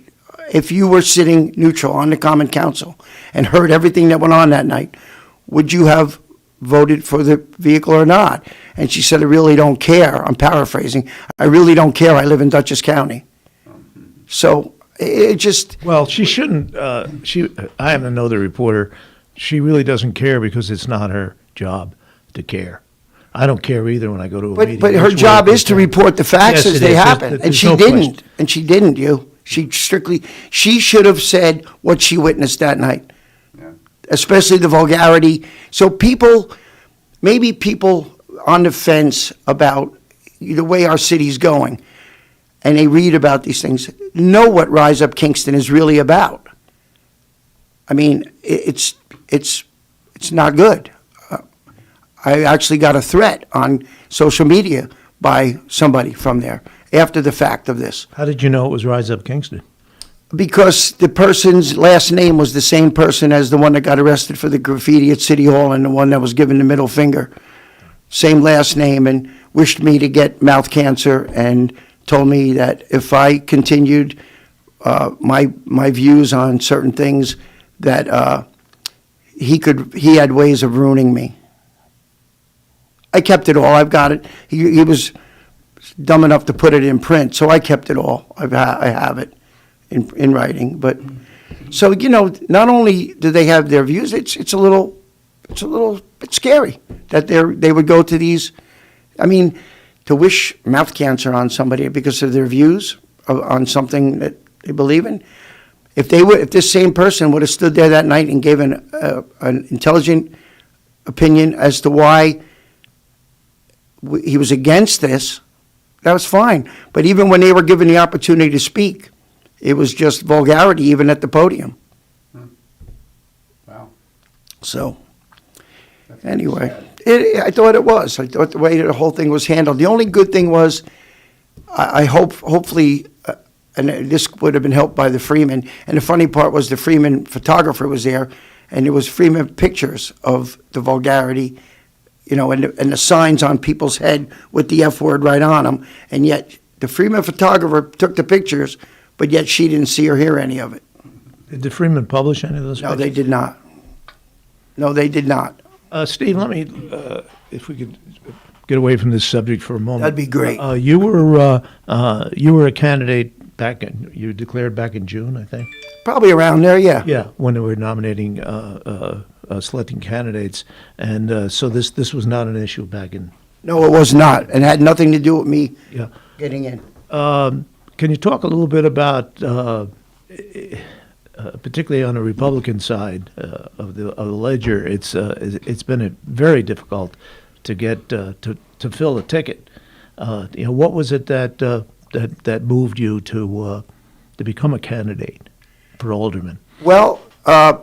if you were sitting neutral on the Common Council and heard everything that went on that night, would you have voted for the vehicle or not? And she said, I really don't care. I'm paraphrasing. I really don't care. I live in Dutchess County. So it just... Well, she shouldn't. I happen to know the reporter. She really doesn't care because it's not her job to care. I don't care either when I go to a meeting. But her job is to report the facts as they happen. And she didn't. And she didn't, She should have said what she witnessed that night. Especially the vulgarity. So maybe people on the fence about the way our city's going, and they read about these things, know what Rise Up Kingston is really about. I mean, it's not good. I actually got a threat on social media by somebody from there after the fact of this. How did you know it was Rise Up Kingston? Because the person's last name was the same person as the one that got arrested for the graffiti at City Hall and the one that was given the middle finger. Same last name, and wished me to get mouth cancer and told me that if I continued my views on certain things, that he had ways of ruining me. I kept it all. I've got it. He was dumb enough to put it in print, so I kept it all. I have it in writing. But so not only do they have their views, it's a little bit scary that they would go to these. I mean, to wish mouth cancer on somebody because of their views on something that they believe in. If this same person would have stood there that night and gave an intelligent opinion as to why he was against this, that was fine. But even when they were given the opportunity to speak, it was just vulgarity, even at the podium. Wow. So, anyway, I thought it was. I thought the way the whole thing was handled. The only good thing was, I hopefully, and this would have been helped by the Freeman. And the funny part was the Freeman photographer was there, and there was Freeman pictures of the vulgarity, and the signs on people's head with the F word right on them. And yet the Freeman photographer took the pictures, but yet she didn't see or hear any of it. Did the Freeman publish any of those No, pictures? they did not. No, they did not. Steve, let me, if we could get away from this subject for a moment. That'd be great. You were a candidate you declared back in June, I think? Probably around there, yeah. Yeah, when they were nominating, selecting candidates. And so this was not an issue back in... No, it was not, and had nothing to do with me Yeah. getting in. Can you talk a little bit about, particularly on the Republican side of the ledger, it's been very difficult to get to fill a ticket. What was it that moved you to become a candidate for alderman? Well, I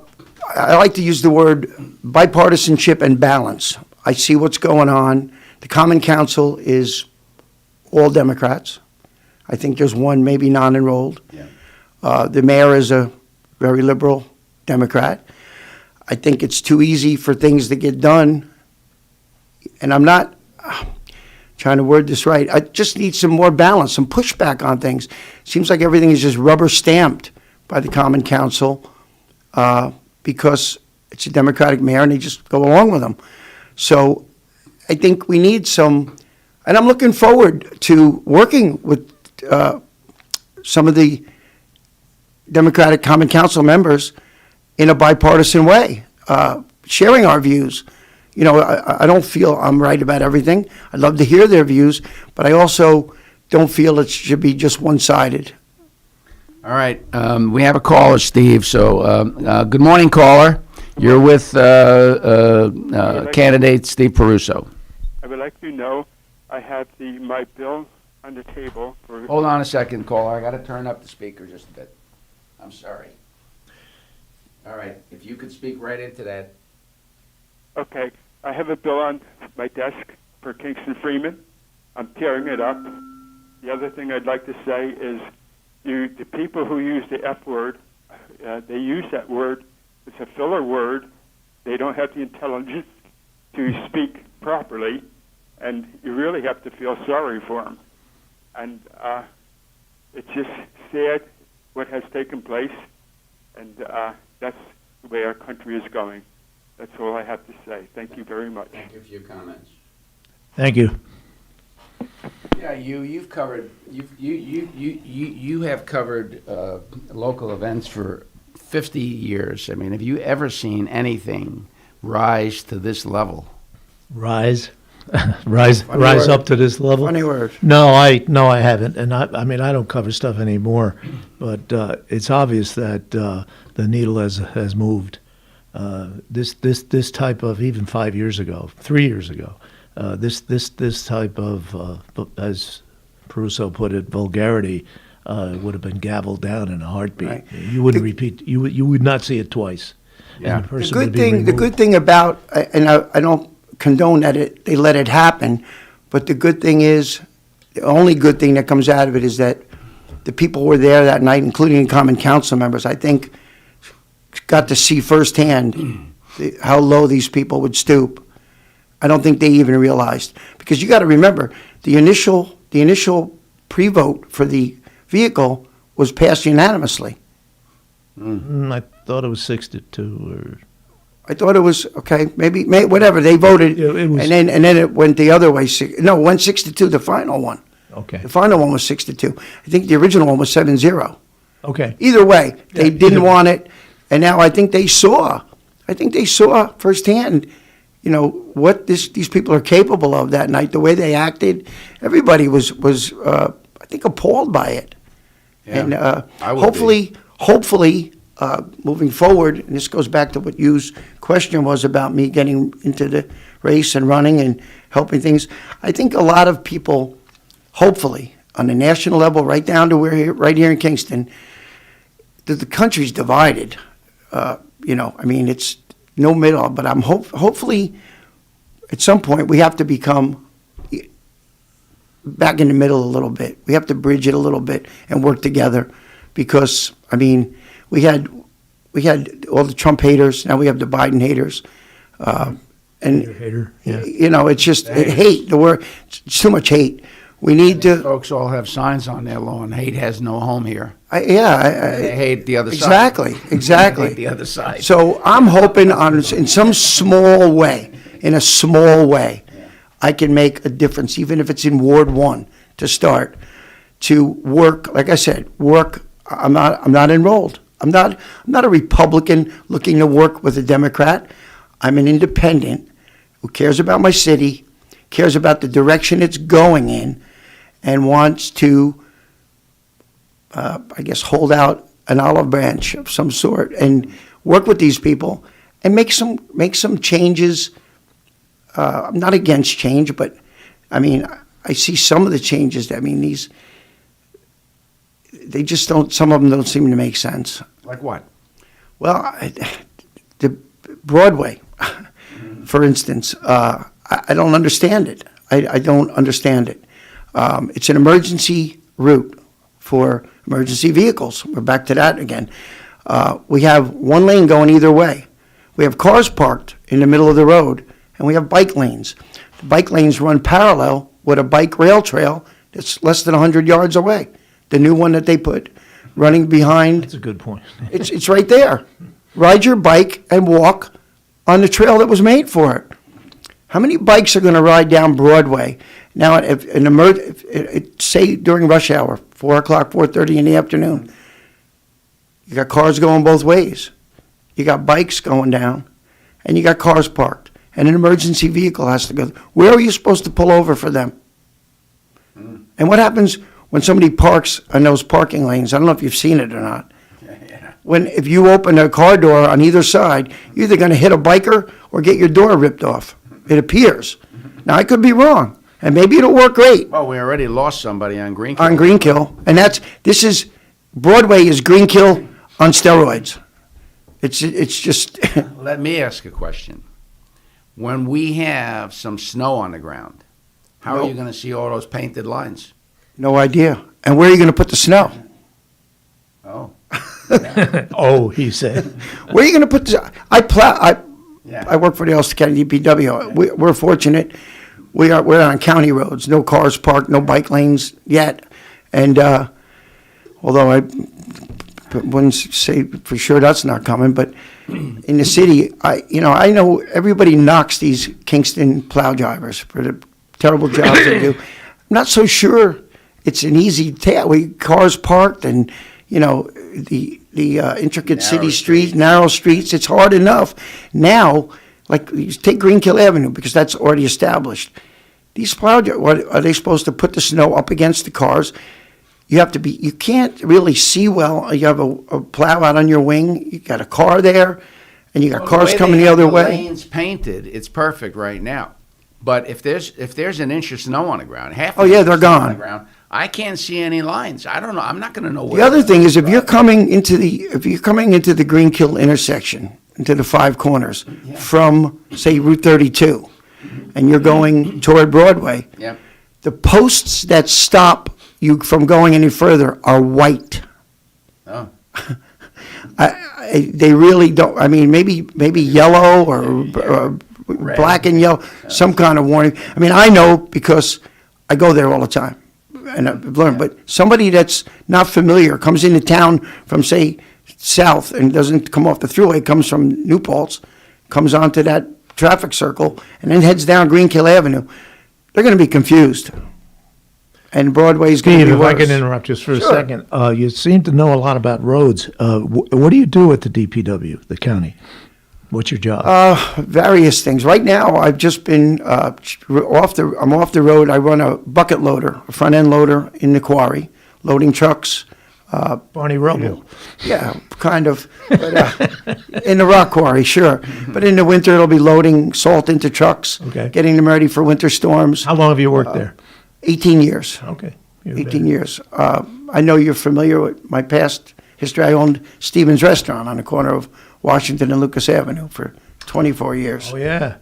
like to use the word bipartisanship and balance. I see what's going on. The Common Council is all Democrats. I think there's one maybe non-enrolled. Yeah. The mayor is a very liberal Democrat. I think it's too easy for things to get done. And I'm not trying to word this right. I just need some more balance, some pushback on things. Seems like everything is just rubber stamped by the Common Council because it's a Democratic mayor and they just go along with them. So I think we need some, and I'm looking forward to working with some of the Democratic Common Council members in a bipartisan way, sharing our views. You know, I don't feel I'm right about everything. I'd love to hear their views, but I also don't feel it should be just one-sided. All right, we have a caller, Steve. So, good morning, caller. You're with candidate Steve Peruso. I would like to know, I have my bill on the table for... Hold on a second, caller. I got to turn up the speaker just a bit. I'm sorry. All right, if you could speak right into that. Okay, I have a bill on my desk for Kingston Freeman. I'm tearing it up. The other thing I'd like to say is the people who use the F word, they use that word. It's a filler word. They don't have the intelligence to speak properly, and you really have to feel sorry for them. And it's just sad what has taken place, and that's the way our country is going. That's all I have to say. Thank you very much. Thank you for your comments. Thank you. Yeah, you have covered local events for 50 years. I mean, have you ever seen anything rise to this level? Rise up to this level. Funny word. No, I haven't, and I mean I don't cover stuff anymore, but it's obvious that the needle has moved. This type of, even 5 years ago, 3 years ago, this type of as Peruso put it, vulgarity would have been gavelled down in a heartbeat. Right. You wouldn't repeat. You would not see it twice. Yeah. And the person The would good be thing, the removed. good thing about, and I don't condone that they let it happen, but the good thing is, the only good thing that comes out of it is that the people who were there that night, including common council members, I think got to see firsthand how low these people would stoop. I don't think they even realized, because you got to remember the initial pre-vote for the vehicle was passed unanimously. I thought it was 6-2 or. I thought it was okay. Maybe whatever they voted, Yeah, it was- and then it went the other way. No, it went 6-2. The final one. Okay. The final one was 6-2. I think the original one was 7-0. Okay. Either way, they Yeah, didn't either- want it, and now I think they saw firsthand, you know, what these people are capable of that night. The way they acted, everybody was I think appalled by it. Yeah, And I would hopefully, moving forward, and this goes back to what you's question was about me getting into the race and running and helping things. I think a lot of people, hopefully, on the national level, right down to right here in Kingston, that the country's divided. You know, I mean, it's no middle, but I'm hopefully at some point we have to become back in the middle a little bit. We have to bridge it a little bit and work together, because I mean, we had all the Trump haters, now we have the Biden haters, and Hater. Yeah. you know, it's just hate. The word, it's too much hate. We need to. Folks all have signs on their lawn. Hate has no home here. They hate the other side. Exactly. They hate the other side. So I'm hoping in some small way, I can make a difference, even if it's in Ward 1 to start, to work, like I said, I'm not enrolled. I'm not a Republican looking to work with a Democrat. I'm an independent who cares about my city, cares about the direction it's going in, and wants to, I guess, hold out an olive branch of some sort and work with these people and make some changes. I'm not against change, but I mean, I see some of the changes. I mean, they just don't. Some of them don't seem to make sense. Like what? Well, the Broadway, for instance, I don't understand it. I don't understand it. It's an emergency route for emergency vehicles. We're back to that again. We have one lane going either way. We have cars parked in the middle of the road, and we have bike lanes. The bike lanes run parallel with a bike rail trail that's less than 100 yards away. The new one that they put running behind. That's a good point. It's right there. Ride your bike and walk on the trail that was made for it. How many bikes are going to ride down Broadway? Now, say during rush hour, 4 o'clock, 4:30 in the afternoon, you got cars going both ways. you got bikes going down, and you got cars parked, and an emergency vehicle has to go. Where are you supposed to pull over for them? And what happens when somebody parks in those parking lanes? I don't know if you've seen it or not. If you open a car door on either side, you're either going to hit a biker or get your door ripped off. It appears. Now, I could be wrong, and maybe it'll work great. Well, we already lost somebody on Greenkill. On Greenkill, and Broadway is Greenkill on steroids. It's just. Let me ask a question. When we have some snow on the ground, how are you going to see all those painted lines? No idea. And where are you going to put the snow? Oh. Oh, he said. Where are you going to put the? I work for the Ulster County DPW. We're fortunate. We're on county roads. No cars parked. No bike lanes yet. And although I wouldn't say for sure that's not coming, but in the city, I know everybody knocks these Kingston plow drivers for the terrible jobs they do. I'm not so sure it's an easy task. Cars parked and the intricate city streets, narrow streets. It's hard enough now. Like you take Greenkill Avenue because that's already established. These plow drivers, are they supposed to put the snow up against the cars? You can't really see well. You have a plow out on your wing. You got a car there, and you got cars coming the other way. The lanes painted. It's perfect right now. But if there's an inch of snow on the ground, they're gone. On the ground, I can't see any lines. I don't know. I'm not going to know where. The other thing is if you're coming into the Greenkill intersection, into the Five Corners from say Route 32, and you're going toward Broadway, the posts that stop you from going any further are white. Oh. They really don't. I mean, maybe yellow or black and yellow, some kind of warning. I mean, I know because I go there all the time, and I've learned. But somebody that's not familiar comes into town from, say, south and doesn't come off the thruway, comes from New Paltz, comes onto that traffic circle, and then heads down Greenkill Avenue. They're going to be confused. And Broadway's going to be worse. If I can interrupt just for a second. You seem to know a lot about roads. What do you do at the DPW, the county? What's your job? Various things. Right now, I've just been I'm off the road. I run a bucket loader, a front end loader in the quarry, loading trucks. Barney Rubble. Yeah, kind of. But, in the rock quarry, sure. But in the winter, it'll be loading salt into trucks, getting them ready for winter storms. How long have you worked there? 18 years. Okay. 18 years. I know you're familiar with my past history. I owned Stevens Restaurant on the corner of Washington and Lucas Avenue for 24 years. Oh, yeah.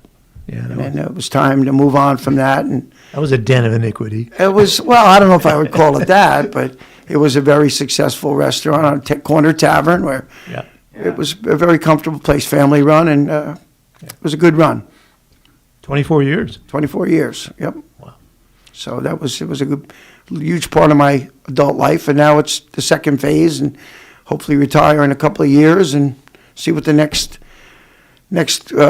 And it was time to move on from that. And that was a den of iniquity. It was, well, I don't know if I would call it that, but it was a very successful restaurant on a corner tavern where it was a very comfortable place, family run, and it was a good run. 24 years? 24 years, yep. Wow. So it was a huge part of my adult life, and now it's the second phase, and hopefully retire in a couple of years and see what the next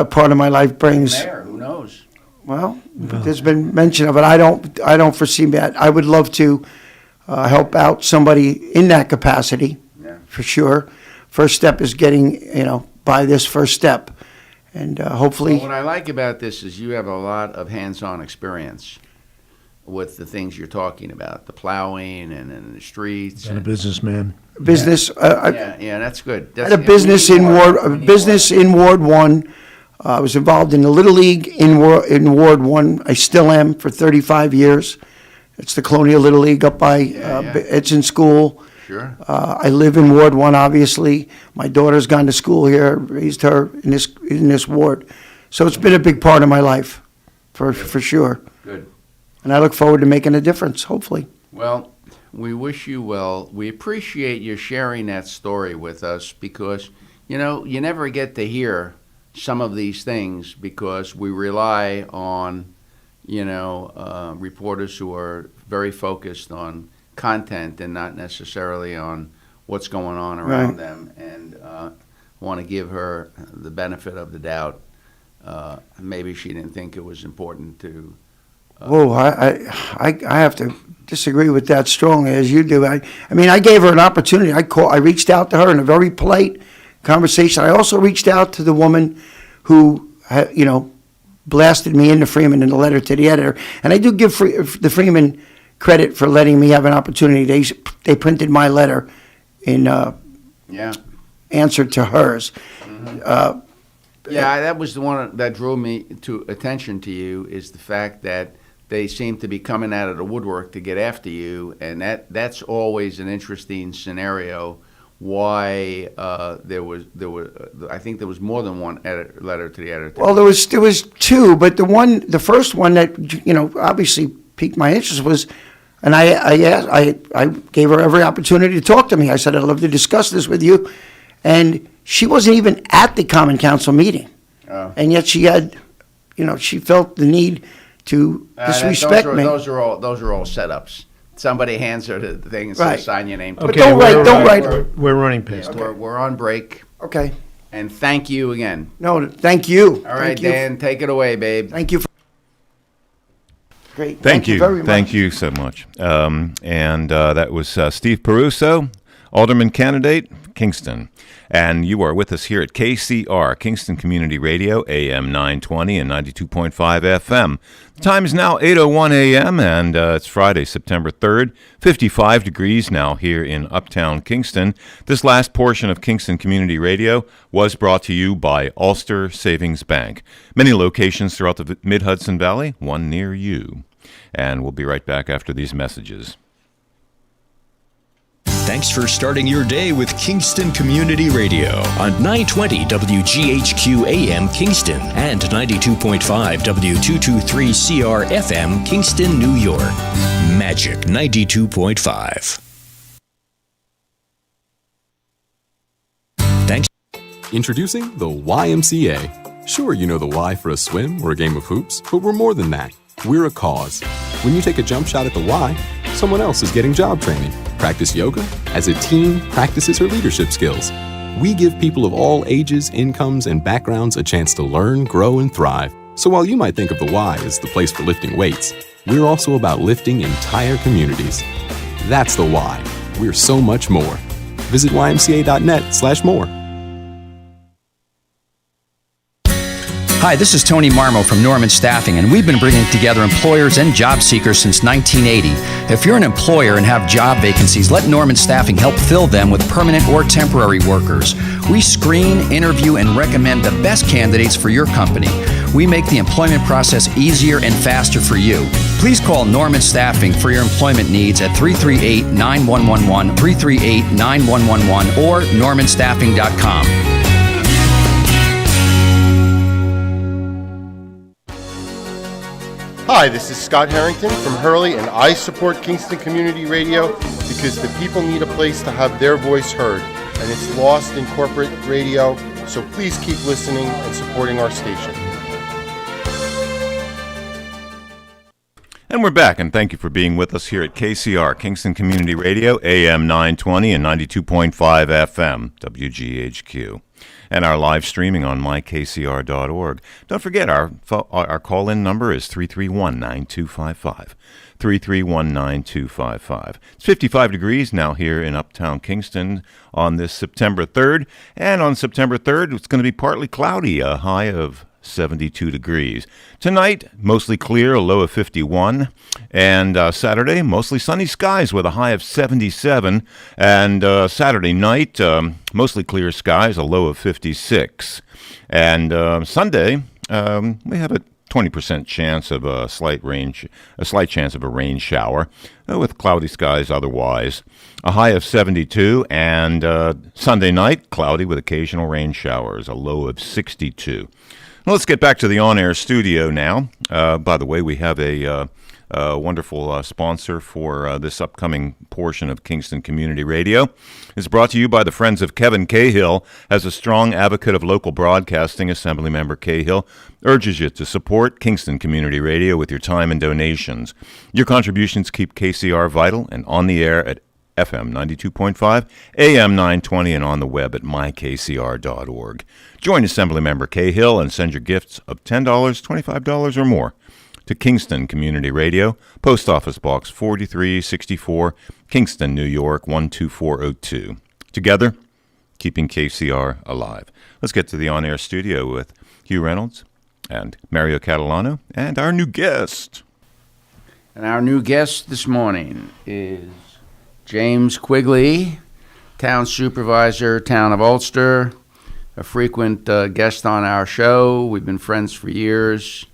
part of my life brings. Mayor, who knows? Well, there's been mention of it. I don't foresee that. I would love to help out somebody in that capacity, for sure. First step is getting, by this first step, and hopefully. Well, what I like about this is you have a lot of hands-on experience with the things you're talking about, the plowing and in the streets. And a businessman. Business. Yeah, that's good. I had a business in Ward 1. I was involved in the Little League in Ward 1. I still am for 35 years. It's the Colonial Little League up by Edson School. Sure. I live in Ward 1, obviously. My daughter's gone to school here, raised her in this ward. So it's been a big part of my life, for sure. Good. And I look forward to making a difference, hopefully. Well, we wish you well. We appreciate you sharing that story with us because, you never get to hear some of these things because we rely on, reporters who are very focused on content and not necessarily on what's going on around them. And want to give her the benefit of the doubt. Maybe she didn't think it was important to. I have to disagree with that strongly as you do. I mean, I gave her an opportunity. I reached out to her in a very polite, conversation. I also reached out to the woman who, blasted me into Freeman in the letter to the editor. And I do give the Freeman credit for letting me have an opportunity. They printed my letter in answer to hers. Mm-hmm. That was the one that drew me to attention to you, is the fact that they seem to be coming out of the woodwork to get after you, and that's always an interesting scenario. Why I think there was more than one letter to the editor. Well, there was two, but the first one that obviously piqued my interest was, and I gave her every opportunity to talk to me. I said, I'd love to discuss this with you, and she wasn't even at the Common Council meeting, and yet she had, she felt the need to disrespect me. Those are all setups. Somebody hands her the thing and says, sign your name. But don't write. We're running past. We're on break. Okay. And thank you again. No, thank you. All right, Dan, take it away, babe. Thank you. Great. Thank you very much. Thank you so much. That was Steve Peruso, Alderman candidate, Kingston. And you are with us here at KCR, Kingston Community Radio, AM 920 and 92.5 FM. The time is now 8:01 a.m., and it's Friday, September 3rd, 55 degrees now here in Uptown Kingston. This last portion of Kingston Community Radio was brought to you by Ulster Savings Bank. Many locations throughout the Mid-Hudson Valley, one near you. And we'll be right back after these messages. Thanks for starting your day with Kingston Community Radio on 920 WGHQ AM Kingston and 92.5 W223CR FM Kingston, New York. Magic 92.5. Thanks. Introducing the YMCA. Sure, you know the Y for a swim or a game of hoops, but we're more than that. We're a cause. When you take a jump shot at the Y, someone else is getting job training. Practice yoga as a team practices her leadership skills. We give people of all ages, incomes, and backgrounds a chance to learn, grow, and thrive. So while you might think of the Y as the place for lifting weights, we're also about lifting entire communities. That's the Y. We're so much more. Visit ymca.net/more. Hi, this is Tony Marmo from Norman Staffing, and we've been bringing together employers and job seekers since 1980. If you're an employer and have job vacancies, let Norman Staffing help fill them with permanent or temporary workers. We screen, interview, and recommend the best candidates for your company. We make the employment process easier and faster for you. Please call Norman Staffing for your employment needs at 338-9111, 338-9111, or normanstaffing.com. Hi, this is Scott Harrington from Hurley, and I support Kingston Community Radio because the people need a place to have their voice heard, and it's lost in corporate radio, so please keep listening and supporting our station. And we're back, and thank you for being with us here at KCR, Kingston Community Radio, AM 920 and 92.5 FM, WGHQ. And our live streaming on mykcr.org. Don't forget, our call-in number is 331-9255. 331-9255. It's 55 degrees now here in Uptown Kingston on this September 3rd. And on September 3rd, it's going to be partly cloudy, a high of 72 degrees. Tonight, mostly clear, a low of 51. And Saturday, mostly sunny skies with a high of 77. And Saturday night, mostly clear skies, a low of 56. And Sunday, we have a 20% chance of a slight chance of a rain shower, with cloudy skies otherwise. A high of 72, and Sunday night, cloudy with occasional rain showers, a low of 62. Well, let's get back to the on-air studio now. By the way, we have a wonderful sponsor for this upcoming portion of Kingston Community Radio. It's brought to you by the Friends of Kevin Cahill. As a strong advocate of local broadcasting, Assemblymember Cahill urges you to support Kingston Community Radio with your time and donations. Your contributions keep KCR vital and on the air at FM 92.5, AM 920, and on the web at mykcr.org. Join Assemblymember Cahill and send your gifts of $10, $25, or more to Kingston Community Radio, Post Office Box 4364, Kingston, New York 12402. Together, keeping KCR alive. Let's get to the on-air studio with Hugh Reynolds and Mario Catalano and our new guest. And our new guest this morning is James Quigley, Town Supervisor, Town of Ulster, a frequent guest on our show. We've been friends for years.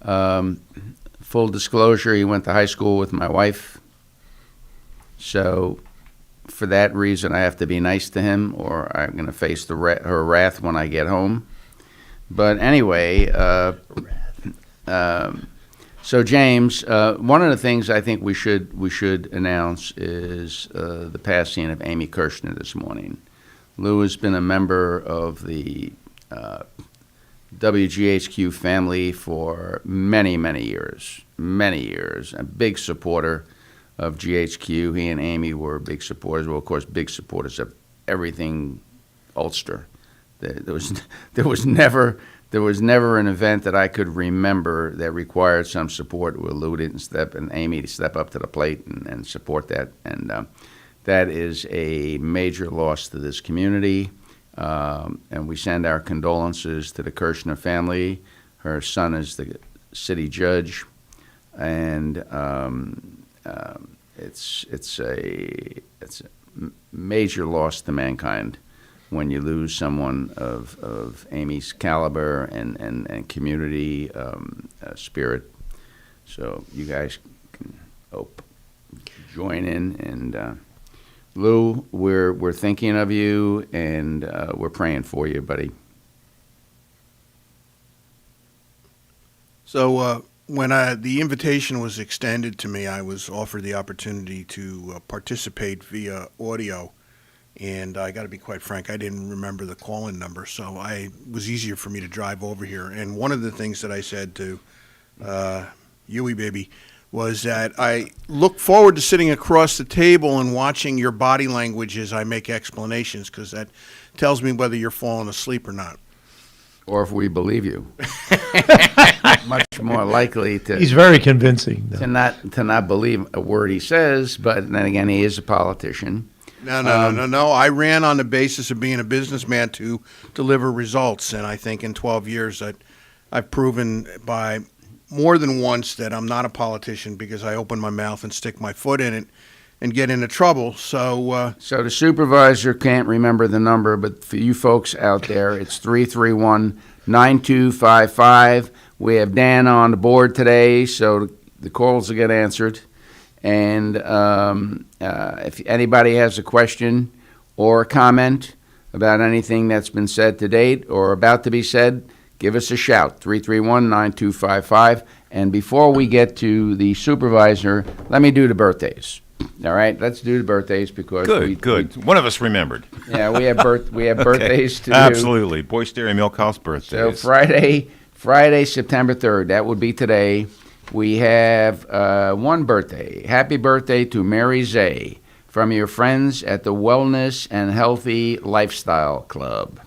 Full disclosure, he went to high school with my wife. So for that reason, I have to be nice to him, or I'm going to face her wrath when I get home. But anyway, so James, one of the things I think we should announce is the passing of Amy Kirshner this morning. Lou has been a member of the WGHQ family for many, many years, a big supporter of GHQ. He and Amy were big supporters. Well, of course, big supporters of everything Ulster. There was never an event that I could remember that required some support where Lou didn't and Amy to step up to the plate and support that. And that is a major loss to this community. And we send our condolences to the Kirshner family. Her son is the city judge, and it's a major loss to mankind when you lose someone of Amy's caliber and community spirit. So you guys can join in, and Lou, we're thinking of you, and we're praying for you, buddy. So when the invitation was extended to me, I was offered the opportunity to participate via audio. And I got to be quite frank, I didn't remember the call-in number, so it was easier for me to drive over here. And one of the things that I said to Huey Baby was that I look forward to sitting across the table and watching your body language as I make explanations, because that tells me whether you're falling asleep or not. Or if we believe you. Much more likely to. He's very convincing. To not believe a word he says, but then again, he is a politician. No. I ran on the basis of being a businessman to deliver results, and I think in 12 years that I've proven by more than once that I'm not a politician, because I open my mouth and stick my foot in it and get into trouble. So the supervisor can't remember the number, but for you folks out there, it's 331-9255. We have Dan on the board today, so the calls will get answered. And if anybody has a question or a comment about anything that's been said to date or about to be said, give us a shout, 331-9255. And before we get to the supervisor, let me do the birthdays. All right, let's do the birthdays because good. One of us remembered. Yeah, we have birthdays to do. Absolutely, Boyce Dairy Milk House birthdays. So Friday, September 3rd, that would be today. We have one birthday. Happy birthday to Mary Zay from your friends at the Wellness and Healthy Lifestyle Club.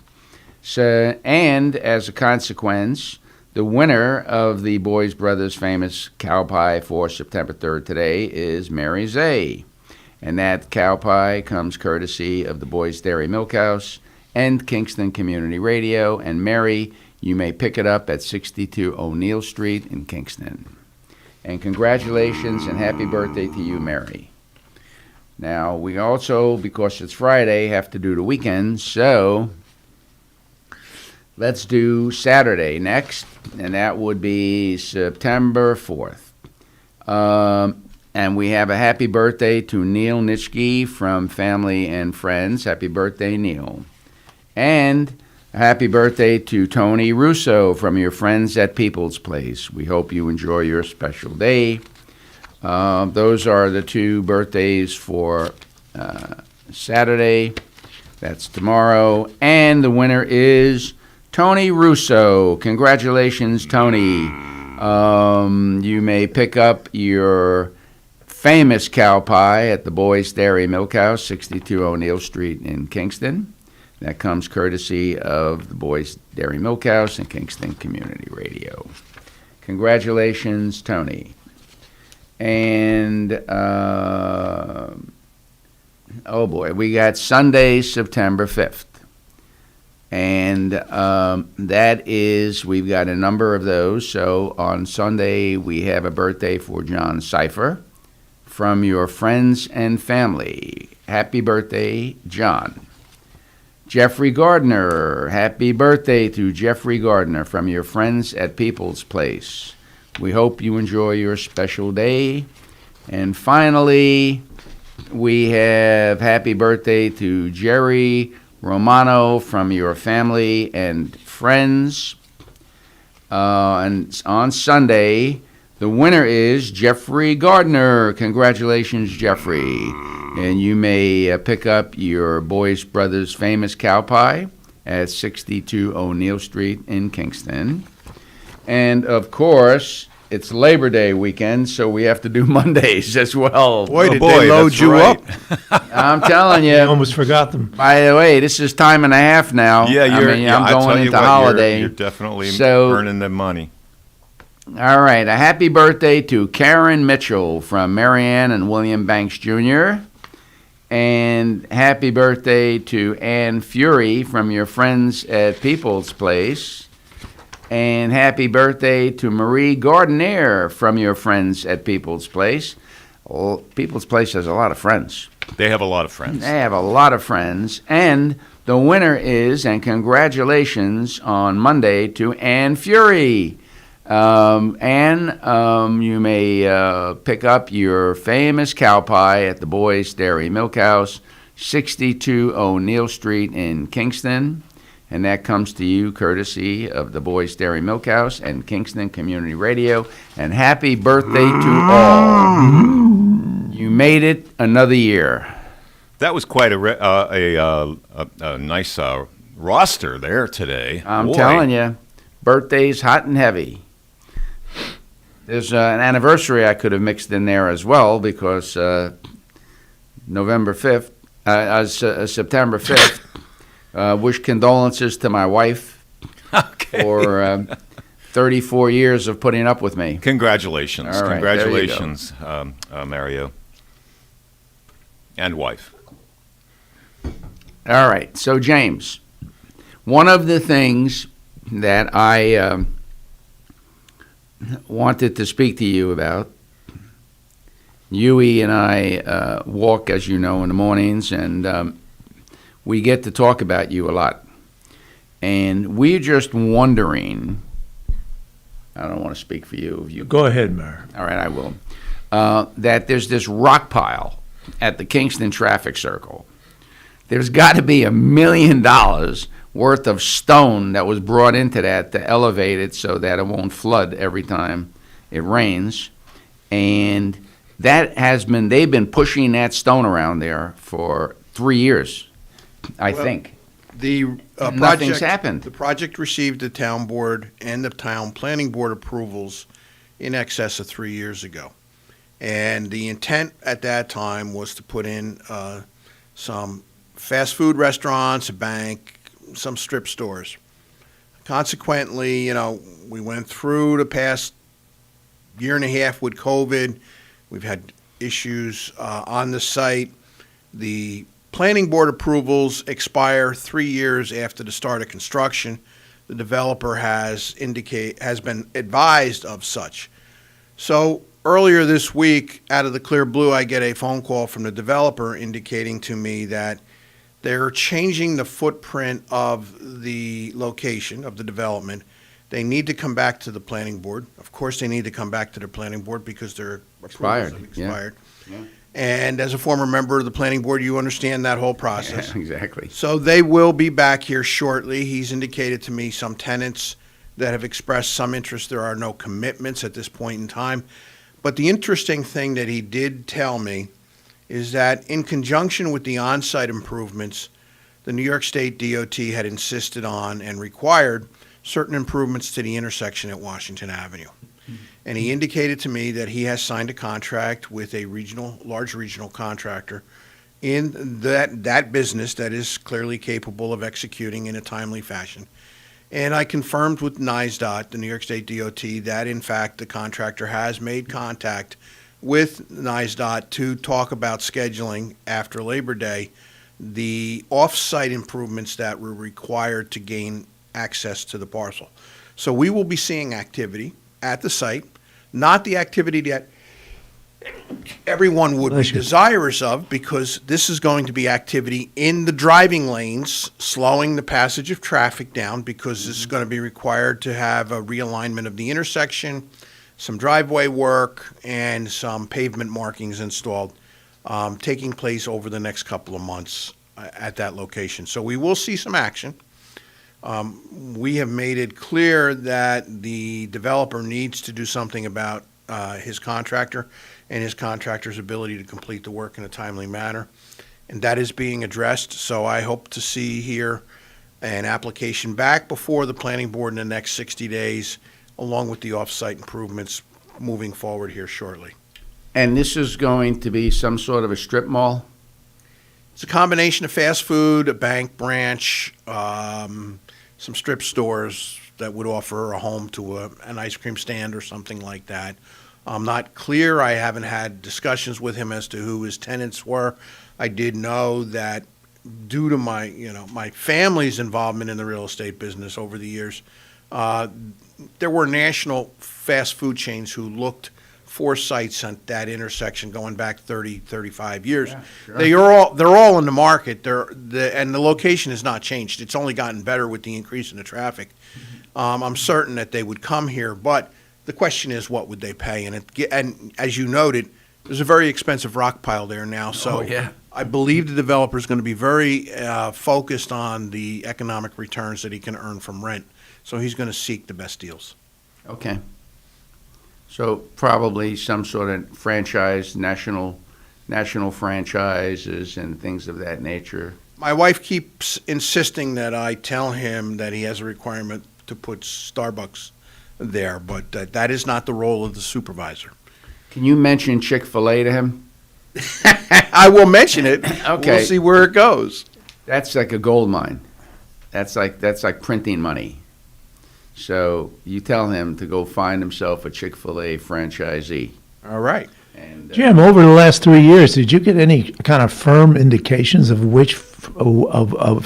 So, and as a consequence, the winner of the Boys Brothers famous cow pie for September 3rd today is Mary Zay. And that cow pie comes courtesy of the Boys Dairy Milk House and Kingston Community Radio. And Mary, you may pick it up at 62 O'Neill Street in Kingston. And congratulations and happy birthday to you, Mary. Now, we also, because it's Friday, have to do the weekend, so let's do Saturday next, and that would be September 4th. And we have a happy birthday to Neil Nitschke from Family and Friends. Happy birthday, Neil. And a happy birthday to Tony Russo from your friends at People's Place. We hope you enjoy your special day. Those are the two birthdays for Saturday. That's tomorrow. And the winner is Tony Russo. Congratulations, Tony. You may pick up your famous cow pie at the Boys Dairy Milk House, 62 O'Neill Street in Kingston. That comes courtesy of the Boys Dairy Milk House and Kingston Community Radio. Congratulations, Tony. And, oh boy, we got Sunday, September 5th. And that is, we've got a number of those. So on Sunday, we have a birthday for John Cipher from your friends and family. Happy birthday, John. Jeffrey Gardner, happy birthday to Jeffrey Gardner from your friends at People's Place. We hope you enjoy your special day. And finally, we have happy birthday to Jerry Romano from your family and friends. And on Sunday, the winner is Jeffrey Gardner. Congratulations, Jeffrey. And you may pick up your Boyce Brothers famous cow pie at 62 O'Neill Street in Kingston. And, of course, it's Labor Day weekend, so we have to do Mondays as well. Boy, did they load you up. I'm telling you. I almost forgot them. By the way, this is time and a half now. Yeah, I'm going into holiday. You're definitely So- earning the money. All right, a happy birthday to Karen Mitchell from Marianne and William Banks Jr. And happy birthday to Ann Fury from your friends at People's Place. And happy birthday to Marie Gardner from your friends at People's Place. Well, People's Place has a lot of friends. They have a lot of friends. They have a lot of friends. And the winner is, and congratulations on Monday to Ann Fury. Ann, you may pick up your famous cow pie at the Boyce Dairy Milk House, 62 O'Neill Street in Kingston. And that comes to you courtesy of the Boyce Dairy Milk House and Kingston Community Radio. And happy birthday to all. You made it another year. That was quite a nice roster there today. I'm Boy. telling you, birthdays hot and heavy. There's an anniversary I could have mixed in there as well because September 5th, wish condolences to my wife for 34 years of putting up with me. Congratulations. All right, Congratulations, Mario. And wife. All right. So, James, one of the things that I wanted to speak to you about, Yui and I walk, as you know, in the mornings, and we get to talk about you a lot. And we're just wondering, I don't want to speak for you. Go ahead, Mayor. All right, I will. That there's this rock pile at the Kingston traffic circle. There's got to be $1 million worth of stone that was brought into that to elevate it so that it won't flood every time it rains. And that has been, they've been pushing that stone around there for 3 years, I think. The Nothing's project happened. The project received the town board and the town planning board approvals in excess of 3 years ago. And the intent at that time was to put in some fast food restaurants, a bank, some strip stores. Consequently, we went through the past year and a half with COVID. We've had issues on the site. The planning board approvals expire 3 years after the start of construction. The developer has been advised of such. So earlier this week, out of the clear blue, I get a phone call from the developer indicating to me that they're changing the footprint of the location of the development. They need to come back to the planning board. Of course, they need to come back to the planning board because their approvals have expired. Yeah. And as a former member of the planning board, you understand that whole process. Yeah, exactly. So they will be back here shortly. He's indicated to me some tenants that have expressed some interest. There are no commitments at this point in time. But the interesting thing that he did tell me is that in conjunction with the on-site improvements, the New York State DOT had insisted on and required certain improvements to the intersection at Washington Avenue. And he indicated to me that he has signed a contract with a large regional contractor in that business that is clearly capable of executing in a timely fashion. And I confirmed with NYSDOT, the New York State DOT, that in fact the contractor has made contact with NYSDOT to talk about scheduling after Labor Day the off-site improvements that were required to gain access to the parcel. So we will be seeing activity at the site, not the activity that everyone would be desirous of, because this is going to be activity in the driving lanes, slowing the passage of traffic down, because this is going to be required to have a realignment of the intersection, some driveway work, and some pavement markings installed, taking place over the next couple of months at that location. So we will see some action. We have made it clear that the developer needs to do something about his contractor and his contractor's ability to complete the work in a timely manner. And that is being addressed. So I hope to see here an application back before the planning board in the next 60 days, along with the off-site improvements moving forward here shortly. And this is going to be some sort of a strip mall? It's a combination of fast food, a bank branch, some strip stores that would offer a home to an ice cream stand or something like that. I'm not clear. I haven't had discussions with him as to who his tenants were. I did know that due to my family's involvement in the real estate business over the years, there were national fast food chains who looked for sites at that intersection going back 30, 35 years. Yeah, sure. They're all in the market. And the location has not changed. It's only gotten better with the increase in the traffic. I'm certain that they would come here, but the question is, what would they pay? And as you noted, there's a very expensive rock pile there now. So yeah. I believe the developer is going to be very focused on the economic returns that he can earn from rent. So he's going to seek the best deals. Okay. So probably some sort of franchise, national franchises and things of that nature. My wife keeps insisting that I tell him that he has a requirement to put Starbucks there, but that is not the role of the supervisor. Can you mention Chick-fil-A to him? I will mention it. Okay. We'll see where it goes. That's like a gold mine. That's like printing money. So you tell him to go find himself a Chick-fil-A franchisee. All right. And, Jim, over the last 3 years, did you get any kind of firm indications of which,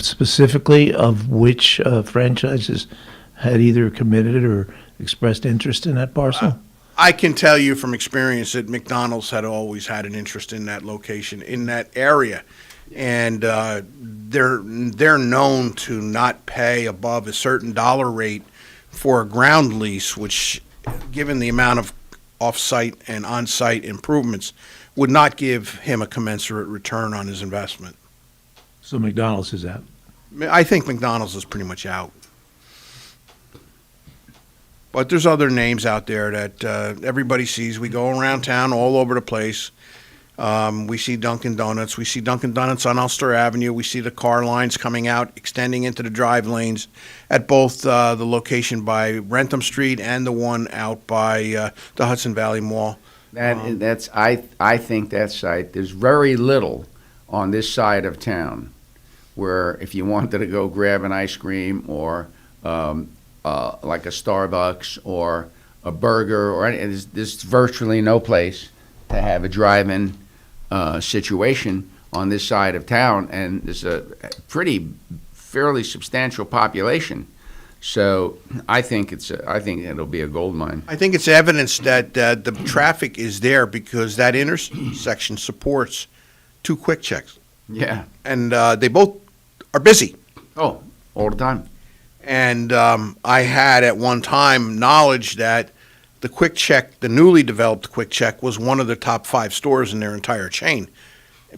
specifically of which franchises had either committed or expressed interest in that parcel? I can tell you from experience that McDonald's had always had an interest in that location, in that area. And they're known to not pay above a certain dollar rate for a ground lease, which, given the amount of off-site and on-site improvements, would not give him a commensurate return on his investment. So McDonald's is out. I think McDonald's is pretty much out. But there's other names out there that everybody sees. We go around town all over the place. We see Dunkin' Donuts. We see Dunkin' Donuts on Ulster Avenue. We see the car lines coming out, extending into the drive lanes at both the location by Rentham Street and the one out by the Hudson Valley Mall. I think that site, there's very little on this side of town where if you wanted to go grab an ice cream or like a Starbucks or a burger or there's virtually no place to have a drive-in situation on this side of town, and there's a fairly substantial population. So I think it'll be a gold mine. I think it's evidence that the traffic is there because that intersection supports 2 quick checks. Yeah. And they both are busy. Oh, all the time. And I had at one time knowledge that the Quick Check, the newly developed Quick Check, was one of the top 5 stores in their entire chain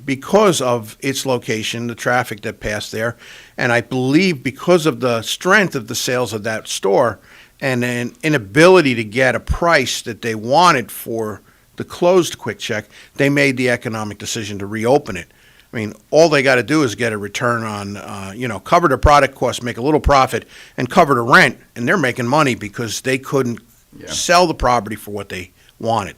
because of its location, the traffic that passed there, and I believe because of the strength of the sales of that store and an inability to get a price that they wanted for the closed Quick Check, they made the economic decision to reopen it. I mean, all they got to do is get a return on, cover their product costs, make a little profit, and cover the rent, and they're making money because they couldn't sell the property for what they wanted.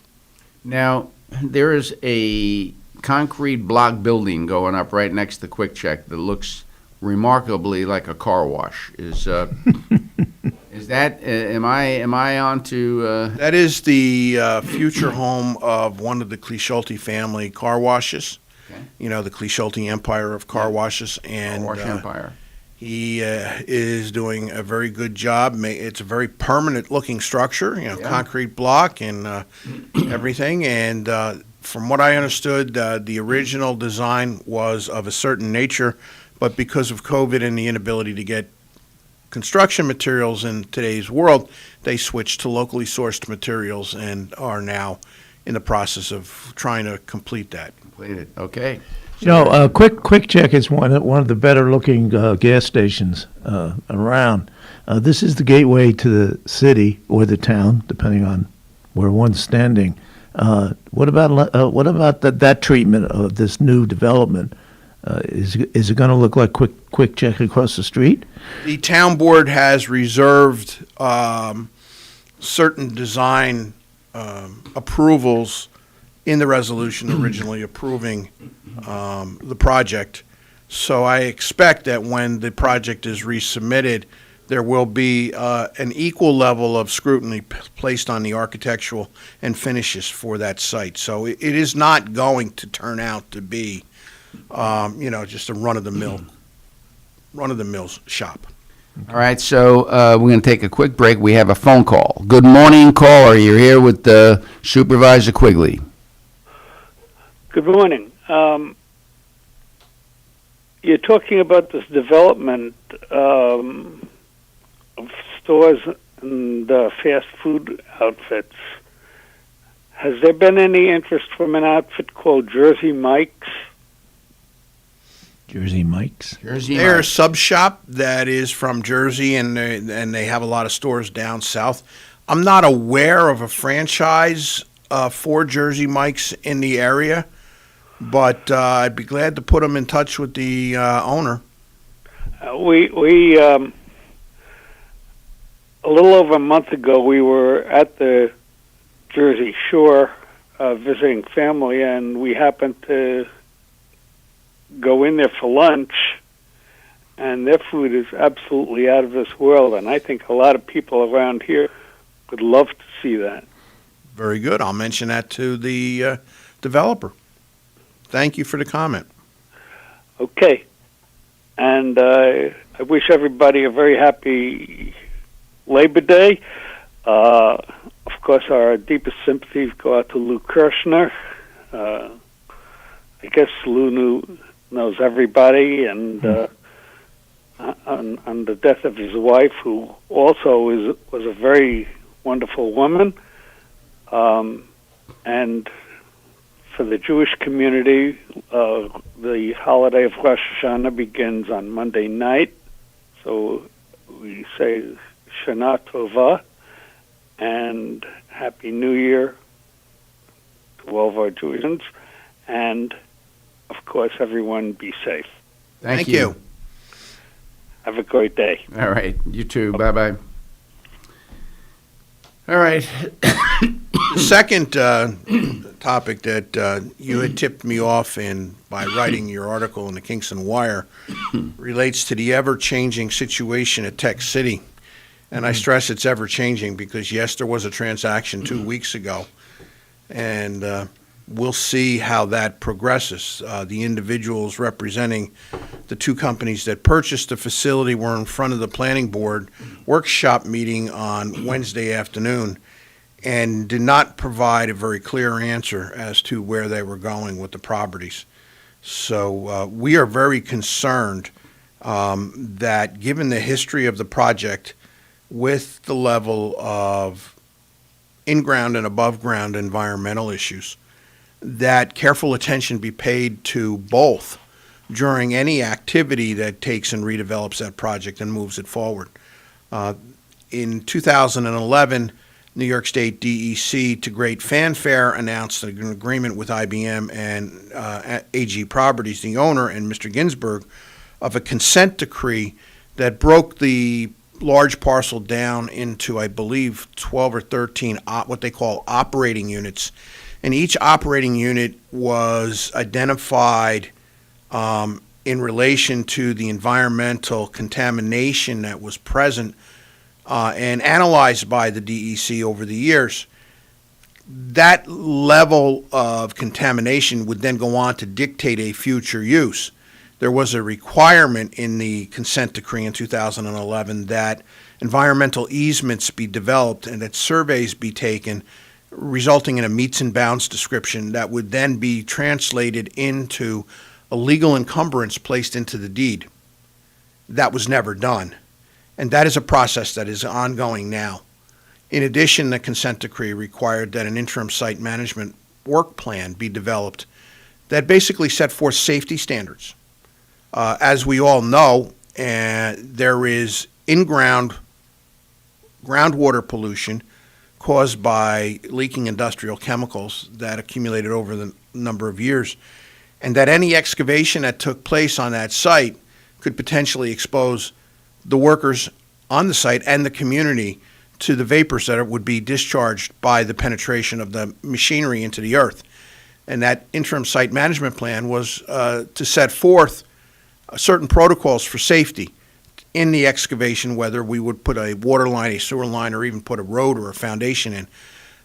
Now, there is a concrete block building going up right next to Quick Check that looks remarkably like a car wash. Is that am I on to? That is the future home of one of the Clisciolti family car washes. Okay. the Clicholti Empire of car washes, and Car wash empire. he is doing a very good job. It's a very permanent-looking structure, concrete block and everything. And from what I understood, the original design was of a certain nature, but because of COVID and the inability to get construction materials in today's world, they switched to locally sourced materials and are now in the process of trying to complete that. Completed. Okay. Quick Check is one of the better looking gas stations around. This is the gateway to the city or the town, depending on where one's standing. What about that treatment of this new development? Is it going to look like Quick Check across the street? The town board has reserved certain design approvals in the resolution originally approving the project. So I expect that when the project is resubmitted, there will be an equal level of scrutiny placed on the architectural and finishes for that site. So it is not going to turn out to be, just a run-of-the-mill shop. All right, so we're going to take a quick break. We have a phone call. Good morning, caller. You're here with Supervisor Quigley. Good morning. You're talking about this development of stores and fast food outfits. Has there been any interest from an outfit called Jersey Mike's? Jersey Mike's? They're a sub shop that is from Jersey, and they have a lot of stores down south. I'm not aware of a franchise for Jersey Mike's in the area, but I'd be glad to put them in touch with the owner. We a little over a month ago, we were at the Jersey Shore visiting family, and we happened to go in there for lunch, and their food is absolutely out of this world, and I think a lot of people around here would love to see that. Very good. I'll mention that to the developer. Thank you for the comment. Okay. And I wish everybody a very happy Labor Day. Of course, our deepest sympathies go out to Lou Kirshner. I guess Lou knows everybody, and on the death of his wife, who also was a very wonderful woman. And for the Jewish community, the holiday of Rosh Hashanah begins on Monday night. So we say Shana Tova and Happy New Year to all of our Jewish friends. And, of course, everyone be safe. Thank you. Have a great day. All right. You too. Bye-bye. All right. The second topic that you had tipped me off in by writing your article in the Kingston Wire relates to the ever-changing situation at Tech City. And I stress it's ever-changing because, yes, there was a transaction 2 weeks ago, and we'll see how that progresses. The individuals representing the two companies that purchased the facility were in front of the planning board workshop meeting on Wednesday afternoon and did not provide a very clear answer as to where they were going with the properties. So we are very concerned that given the history of the project with the level of in-ground and above-ground environmental issues, that careful attention be paid to both during any activity that takes and redevelops that project and moves it forward. In 2011, New York State DEC, to great fanfare, announced an agreement with IBM and AG Properties, the owner, and Mr. Ginsburg, of a consent decree that broke the large parcel down into, I believe, 12 or 13 what they call operating units. And each operating unit was identified in relation to the environmental contamination that was present and analyzed by the DEC over the years. that level of contamination would then go on to dictate a future use. There was a requirement in the consent decree in 2011 that environmental easements be developed and that surveys be taken, resulting in a meets and bounds description that would then be translated into a legal encumbrance placed into the deed. That was never done. And that is a process that is ongoing now. In addition, the consent decree required that an interim site management work plan be developed that basically set forth safety standards. As we all know, there is in-ground groundwater pollution caused by leaking industrial chemicals that accumulated over the number of years, and that any excavation that took place on that site could potentially expose the workers on the site and the community to the vapors that would be discharged by the penetration of the machinery into the earth. And that interim site management plan was to set forth certain protocols for safety in the excavation, whether we would put a water line, a sewer line, or even put a road or a foundation in.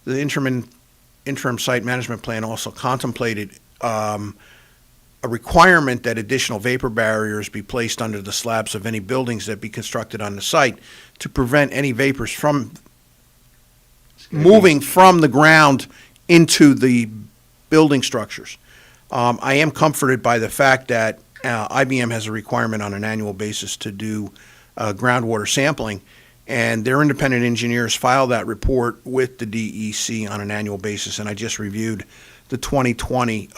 The interim site management plan also contemplated a requirement that additional vapor barriers be placed under the slabs of any buildings that be constructed on the site to prevent any vapors from moving from the ground into the building structures. I am comforted by the fact that IBM has a requirement on an annual basis to do groundwater sampling, and their independent engineers file that report with the DEC on an annual basis, and I just reviewed the 2020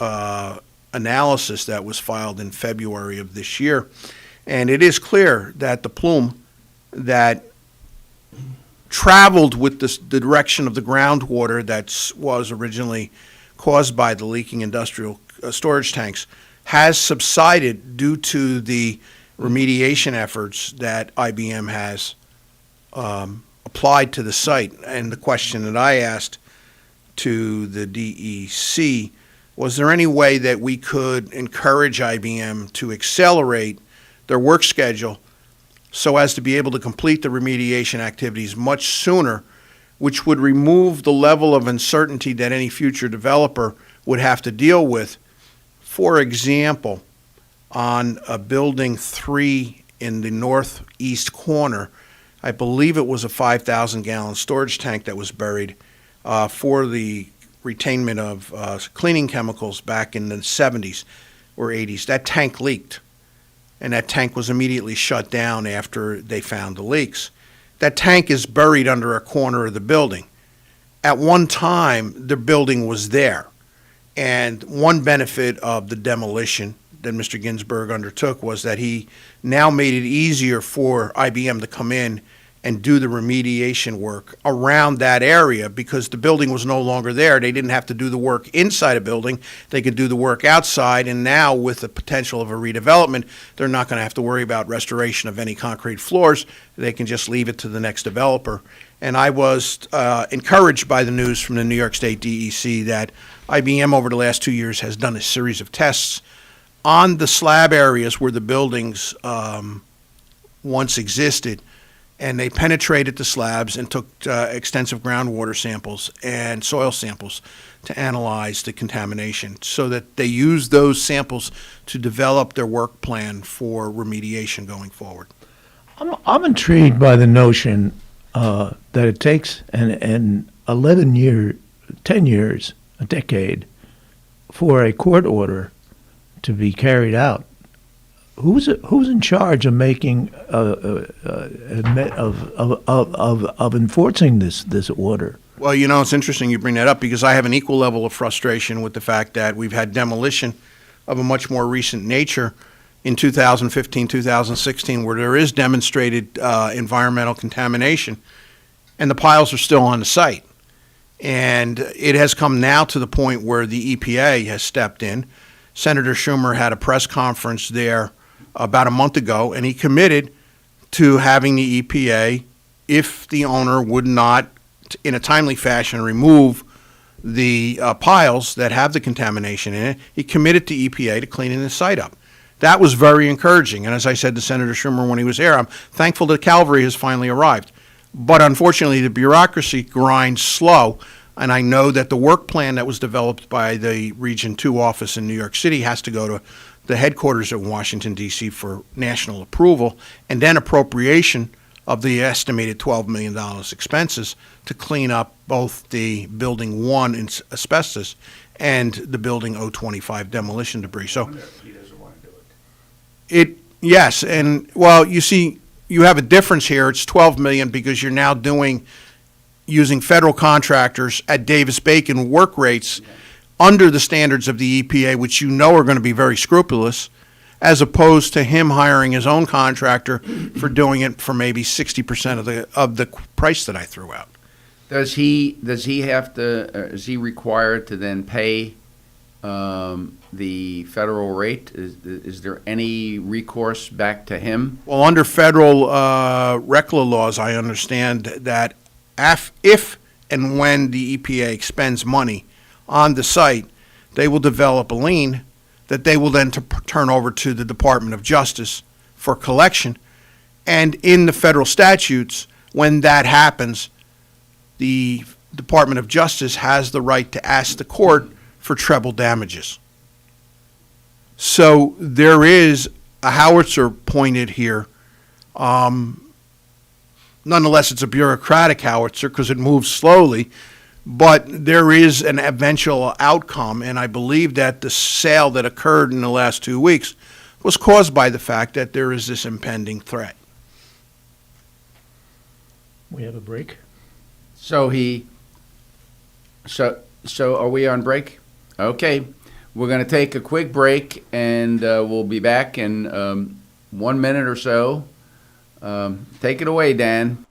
analysis that was filed in February of this year, and it is clear that the plume that traveled with the direction of the groundwater that was originally caused by the leaking industrial storage tanks has subsided due to the remediation efforts that IBM has applied to the site. And the question that I asked to the DEC, was there any way that we could encourage IBM to accelerate their work schedule so as to be able to complete the remediation activities much sooner, which would remove the level of uncertainty that any future developer would have to deal with? For example, on building 3 in the northeast corner, I believe it was a 5,000-gallon storage tank that was buried for the retainment of cleaning chemicals back in the 70s or 80s. That tank leaked, and that tank was immediately shut down after they found the leaks. That tank is buried under a corner of the building. At one time, the building was there, and one benefit of the demolition that Mr. Ginsburg undertook was that he now made it easier for IBM to come in and do the remediation work around that area because the building was no longer there. They didn't have to do the work inside a building. They could do the work outside, and now with the potential of a redevelopment, they're not going to have to worry about restoration of any concrete floors. They can just leave it to the next developer. And I was encouraged by the news from the New York State DEC that IBM over the last 2 years has done a series of tests on the slab areas where the buildings once existed, and they penetrated the slabs and took extensive groundwater samples and soil samples to analyze the contamination so that they use those samples to develop their work plan for remediation going forward. I'm intrigued by the notion that it takes an 10 years, a decade, for a court order to be carried out. Who's in charge of making of enforcing this order? Well, you know, it's interesting you bring that up because I have an equal level of frustration with the fact that we've had demolition of a much more recent nature in 2015, 2016, where there is demonstrated environmental contamination, and the piles are still on the site. And it has come now to the point where the EPA has stepped in. Senator Schumer had a press conference there about a month ago, and he committed to having the EPA, if the owner would not, in a timely fashion, remove the piles that have the contamination in it, he committed to EPA to cleaning the site up. That was very encouraging, and as I said to Senator Schumer when he was here, I'm thankful that Calvary has finally arrived. But unfortunately, the bureaucracy grinds slow. And I know that the work plan that was developed by the Region 2 office in New York City has to go to the headquarters in Washington, D.C. for national approval, and then appropriation of the estimated $12 million expenses to clean up both the Building 1 in asbestos and the Building 025 demolition debris. So yes, and well, you see, you have a difference here. It's $12 million because you're now using federal contractors at Davis-Bacon work rates under the standards of the EPA, which you know are going to be very scrupulous, as opposed to him hiring his own contractor for doing it for maybe 60% of the price that I threw out. Does he have to? Is he required to then pay the federal rate? Is there any recourse back to him? Well, under federal RECLA laws, I understand that if and when the EPA expends money on the site, they will develop a lien that they will then turn over to the Department of Justice for collection. And in the federal statutes, when that happens, the Department of Justice has the right to ask the court for treble damages. So there is a howitzer pointed here. Nonetheless, it's a bureaucratic howitzer because it moves slowly, but there is an eventual outcome, and I believe that the sale that occurred in the last 2 weeks was caused by the fact that there is this impending threat. We have a break. So are we on break? Okay, we're going to take a quick break, and we'll be back in 1 minute or so. Take it away, Dan.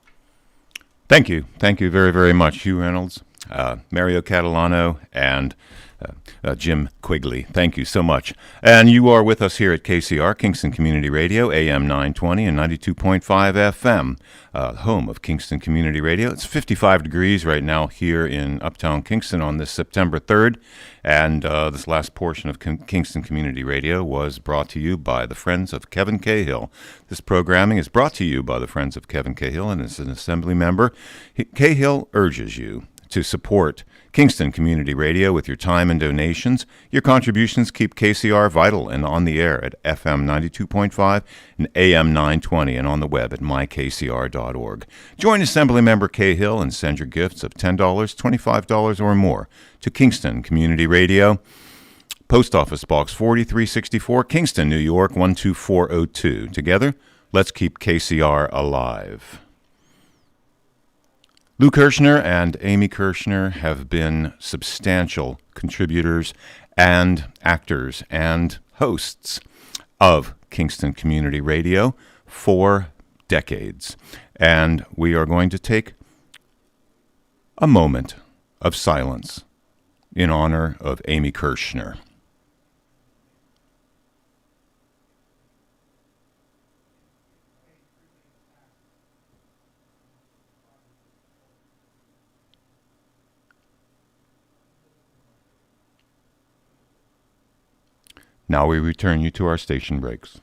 Thank you very, very much, Hugh Reynolds, Mario Catalano, and Jim Quigley. Thank you so much. And you are with us here at KCR, Kingston Community Radio, AM 920 and 92.5 FM, home of Kingston Community Radio. It's 55 degrees right now here in Uptown Kingston on this September 3rd. And this last portion of Kingston Community Radio was brought to you by the Friends of Kevin Cahill. This programming is brought to you by the Friends of Kevin Cahill, and as an assembly member, Cahill urges you to support Kingston Community Radio with your time and donations. Your contributions keep KCR vital and on the air at FM 92.5 and AM 920 and on the web at mykcr.org. Join Assemblymember Cahill and send your gifts of $10, $25 or more to Kingston Community Radio. Post Office Box 4364, Kingston, New York 12402. Together, let's keep KCR alive. Lou Kirshner and Amy Kirshner have been substantial contributors and actors and hosts of Kingston Community Radio for decades. And we are going to take a moment of silence in honor of Amy Kirshner. Now we return you to our station breaks.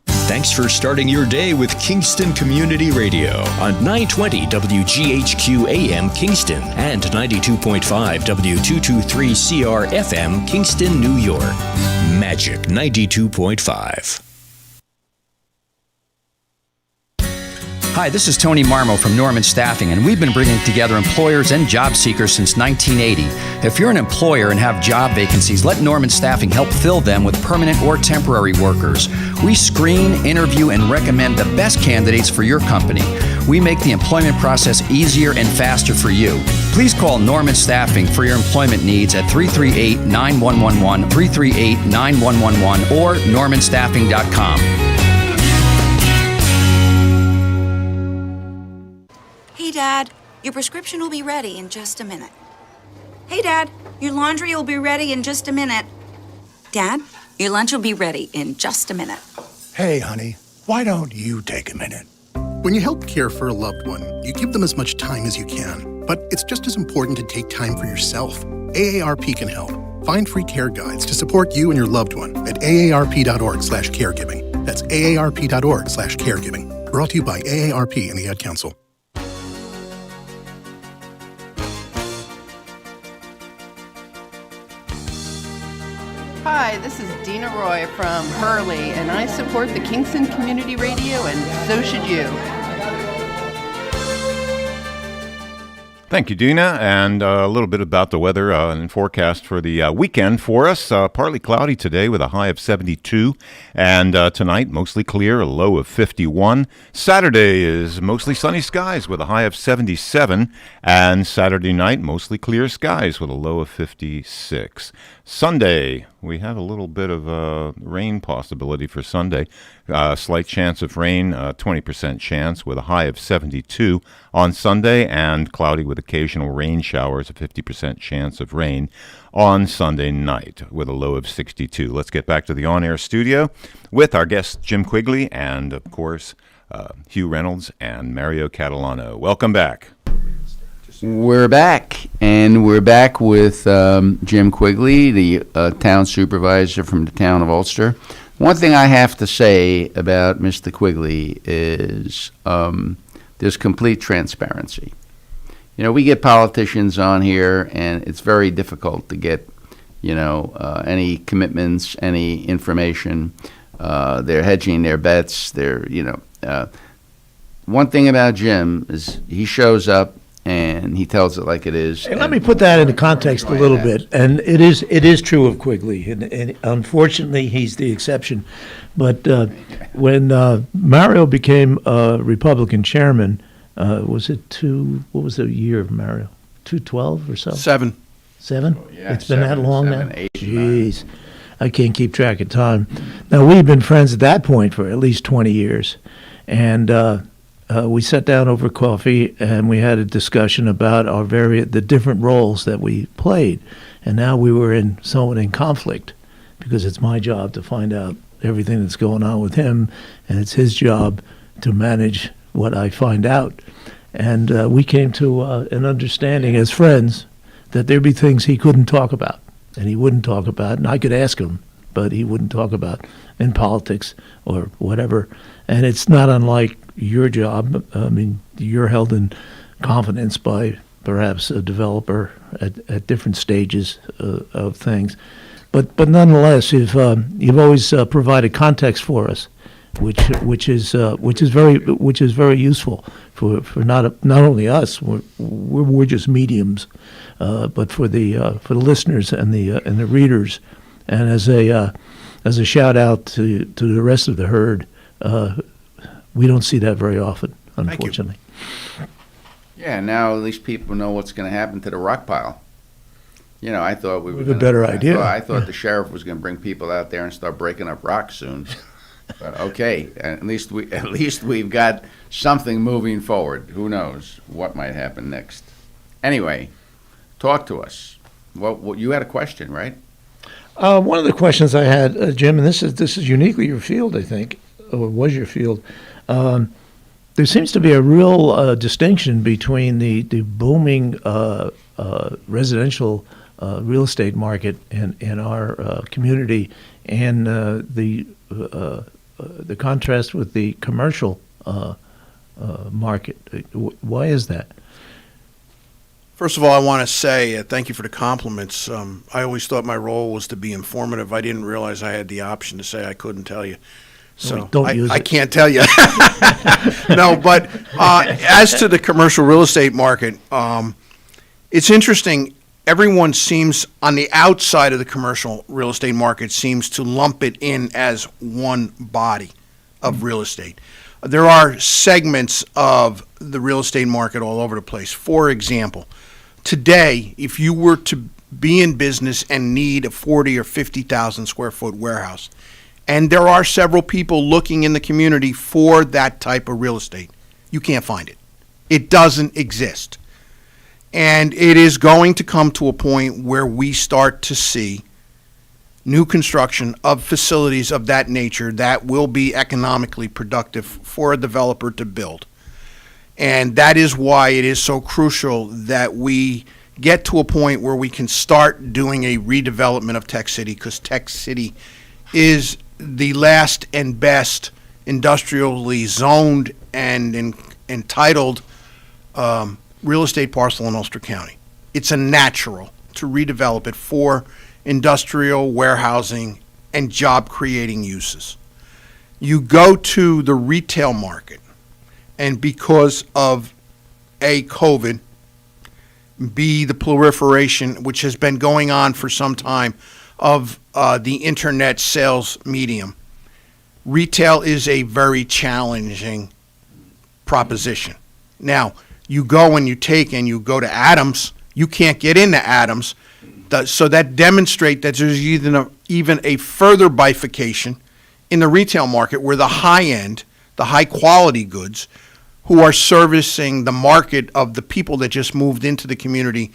Thanks for starting your day with Kingston Community Radio on 920 WGHQ AM Kingston and 92.5 W223CR FM Kingston, New York. Magic 92.5. Hi, this is Tony Marmo from Norman Staffing, and we've been bringing together employers and job seekers since 1980. If you're an employer and have job vacancies, let Norman Staffing help fill them with permanent or temporary workers. We screen, interview, and recommend the best candidates for your company. We make the employment process easier and faster for you. Please call Norman Staffing for your employment needs at 338-9111, 338-9111, or normanstaffing.com. Hey, Dad, your prescription will be ready in just a minute. Hey, Dad, your laundry will be ready in just a minute. Dad, your lunch will be ready in just a minute. Hey, honey, why don't you take a minute? When you help care for a loved one, you give them as much time as you can. But it's just as important to take time for yourself. AARP can help. Find free care guides to support you and your loved one at aarp.org/caregiving. That's aarp.org/caregiving. Brought to you by AARP and the Ad Council. Hi, this is Dina Roy from Hurley, and I support the Kingston Community Radio, and so should you. Thank you, Dina. And a little bit about the weather and forecast for the weekend for us. Partly cloudy today with a high of 72. And tonight, mostly clear, a low of 51. Saturday is mostly sunny skies with a high of 77. And Saturday night, mostly clear skies with a low of 56. Sunday, we have a little bit of rain possibility for Sunday. Slight chance of rain, 20% chance with a high of 72 on Sunday, and cloudy with occasional rain showers, a 50% chance of rain on Sunday night with a low of 62. Let's get back to the on-air studio with our guests Jim Quigley and, of course, Hugh Reynolds and Mario Catalano. Welcome back. We're back, and we're back with Jim Quigley, the town supervisor from the town of Ulster. One thing I have to say about Mr. Quigley is there's complete transparency. You know, we get politicians on here, and it's very difficult to get, any commitments, any information. They're hedging their bets. One thing about Jim is he shows up, and he tells it like it is. And let me put that into context a little bit. And it is true of Quigley, and unfortunately, he's the exception. But when Mario became Republican chairman, what was the year of Mario? 2012 or so? Seven. Yeah, It's been that long now? 7, 8, Jeez. I can't keep track of time. Now, we've been friends at that point for at least 20 years. And we sat down over coffee and we had a discussion about the different roles that we played. And now we were somewhat in conflict because it's my job to find out everything that's going on with him, and it's his job to manage what I find out. And we came to an understanding as friends that there'd be things he couldn't talk about, and he wouldn't talk about, and I could ask him, but he wouldn't talk about in politics or whatever. And it's not unlike your job. I mean, you're held in confidence by perhaps a developer at different stages of things. But nonetheless, you've always provided context for us, which is very useful for not only us. We're just mediums, but for the listeners and the readers, and as a shout out to the rest of the herd. We don't see that very often, unfortunately. Yeah, now at least people know what's going to happen to the rock pile. I thought we have a better idea. I thought the sheriff was going to bring people out there and start breaking up rocks soon. But okay, at least we've got something moving forward. Who knows what might happen next? Anyway, talk to us. Well, you had a question, right? One of the questions I had, Jim, and this is uniquely your field, I think, or was your field. There seems to be a real distinction between the booming residential real estate market in our community and the contrast with the commercial market. Why is that? First of all, I want to say thank you for the compliments. I always thought my role was to be informative. I didn't realize I had the option to say I couldn't tell you. So I can't tell you. No, but as to the commercial real estate market, it's interesting. Everyone seems on the outside of the commercial real estate market seems to lump it in as one body of real estate. There are segments of the real estate market all over the place. For example, today, if you were to be in business and need a 40 or 50,000 square foot warehouse, and there are several people looking in the community for that type of real estate, you can't find it. It doesn't exist. And it is going to come to a point where we start to see new construction of facilities of that nature that will be economically productive for a developer to build. And that is why it is so crucial that we get to a point where we can start doing a redevelopment of Tech City, because Tech City is the last and best industrially zoned and entitled real estate parcel in Ulster County. It's a natural to redevelop it for industrial warehousing and job creating uses. You go to the retail market, and because of A, COVID, B, the proliferation, which has been going on for some time, of the internet sales medium, retail is a very challenging proposition. Now, you go and you go to Adams, you can't get into Adams, so that demonstrates that there's even a further bifurcation in the retail market where the high end, the high quality goods, who are servicing the market of the people that just moved into the community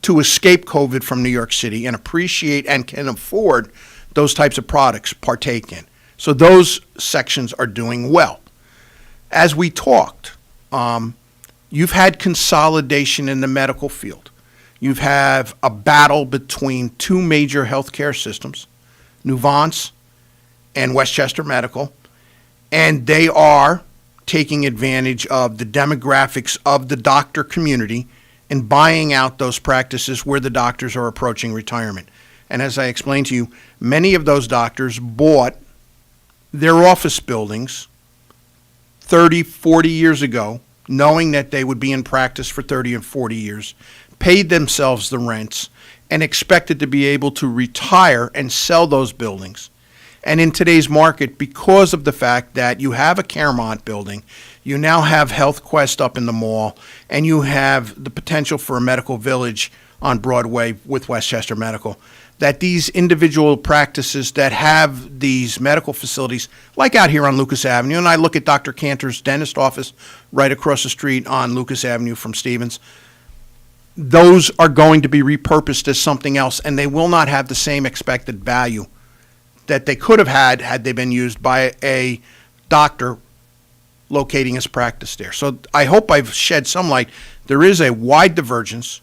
to escape COVID from New York City and appreciate and can afford those types of products, partake in. So those sections are doing well. As we talked, you've had consolidation in the medical field. You've had a battle between two major healthcare systems, Nuvance and Westchester Medical, and they are taking advantage of the demographics of the doctor community and buying out those practices where the doctors are approaching retirement. And as I explained to you, many of those doctors bought their office buildings 30, 40 years ago, knowing that they would be in practice for 30 and 40 years, paid themselves the rents, and expected to be able to retire and sell those buildings. And in today's market, because of the fact that you have a Claremont building, you now have Health Quest up in the mall, and you have the potential for a medical village on Broadway with Westchester Medical, that these individual practices that have these medical facilities, like out here on Lucas Avenue, and I look at Dr. Cantor's dentist office right across the street on Lucas Avenue from Stevens, those are going to be repurposed as something else, and they will not have the same expected value that they could have had they been used by a doctor locating his practice there. So I hope I've shed some light. There is a wide divergence.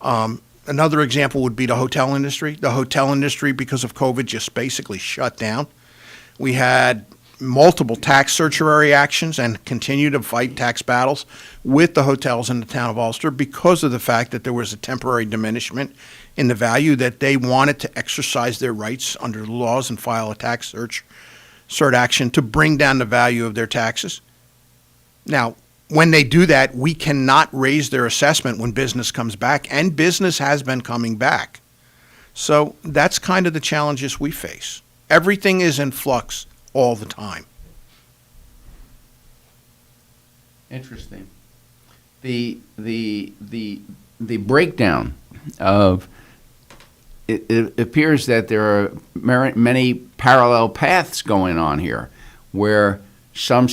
Another example would be the hotel industry. The hotel industry, because of COVID, just basically shut down. We had multiple tax certiorari actions and continue to fight tax battles with the hotels in the town of Ulster because of the fact that there was a temporary diminishment in the value, that they wanted to exercise their rights under the laws and file a tax cert action to bring down the value of their taxes. Now, when they do that, we cannot raise their assessment when business comes back, and business has been coming back. So that's kind of the challenges we face. Everything is in flux all the time. Interesting. The breakdown of it appears that there are many parallel paths going on here, where some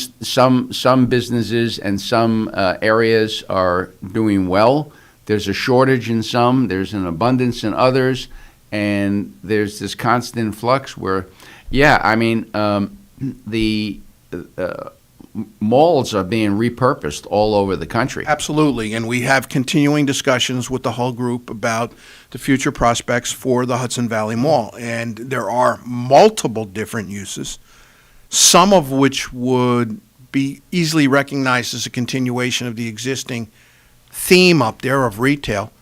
businesses and some areas are doing well. There's a shortage in some. There's an abundance in others, and there's this constant flux where, the malls are being repurposed all over the country. Absolutely, and we have continuing discussions with the Hull Group about the future prospects for the Hudson Valley Mall, and there are multiple different uses, some of which would be easily recognized as a continuation of the existing theme up there of retail,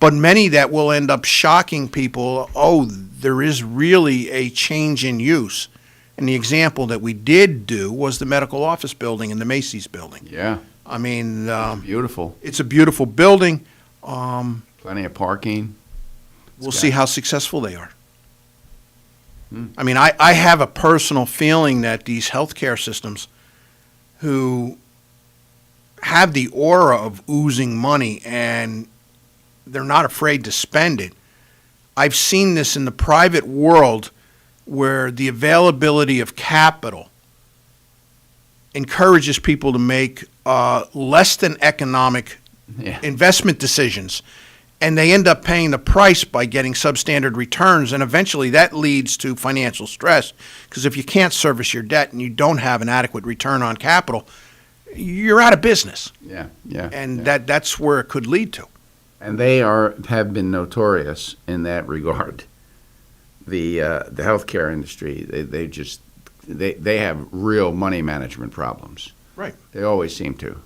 but many that will end up shocking people. Oh, there is really a change in use. And the example that we did do was the medical office building and the Macy's building. Yeah. I mean, beautiful. It's a beautiful building. Plenty of parking. We'll see how successful they are. I mean, I have a personal feeling that these healthcare systems who have the aura of oozing money and they're not afraid to spend it. I've seen this in the private world where the availability of capital encourages people to make less than economic investment decisions, and they end up paying the price by getting substandard returns, and eventually that leads to financial stress, because if you can't service your debt and you don't have an adequate return on capital, you're out of business. And that's where it could lead to. And they have been notorious in that regard. The healthcare industry, they have real money management problems. Right. They always seem to.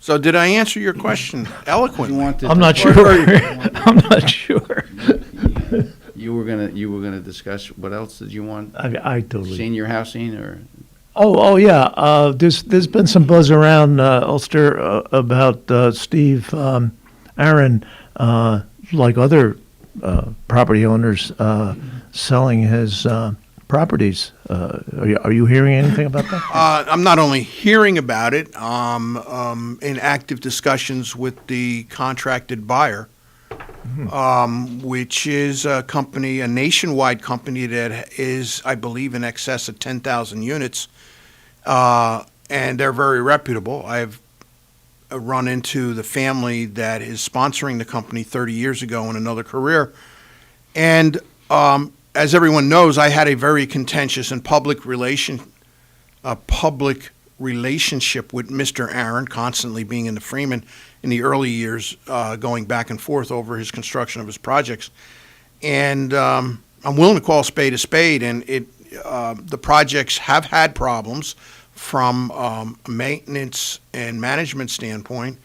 So did I answer your question eloquently? I'm not sure. I'm not sure. You were gonna discuss, what else did you want? I totally. Senior housing or? Oh yeah. There's been some buzz around Ulster about Steve Aaron, like other property owners, selling his properties. Are you hearing anything about that? I'm not only hearing about it, in active discussions with the contracted buyer, which is a company, a nationwide company that is, I believe, in excess of 10,000 units, and they're very reputable. I've run into the family that is sponsoring the company 30 years ago in another career, and as everyone knows, I had a very contentious and public relationship with Mr. Aaron, constantly being in the Freeman in the early years, going back and forth over his construction of his projects. And I'm willing to call a spade, and the projects have had problems from a maintenance and management standpoint.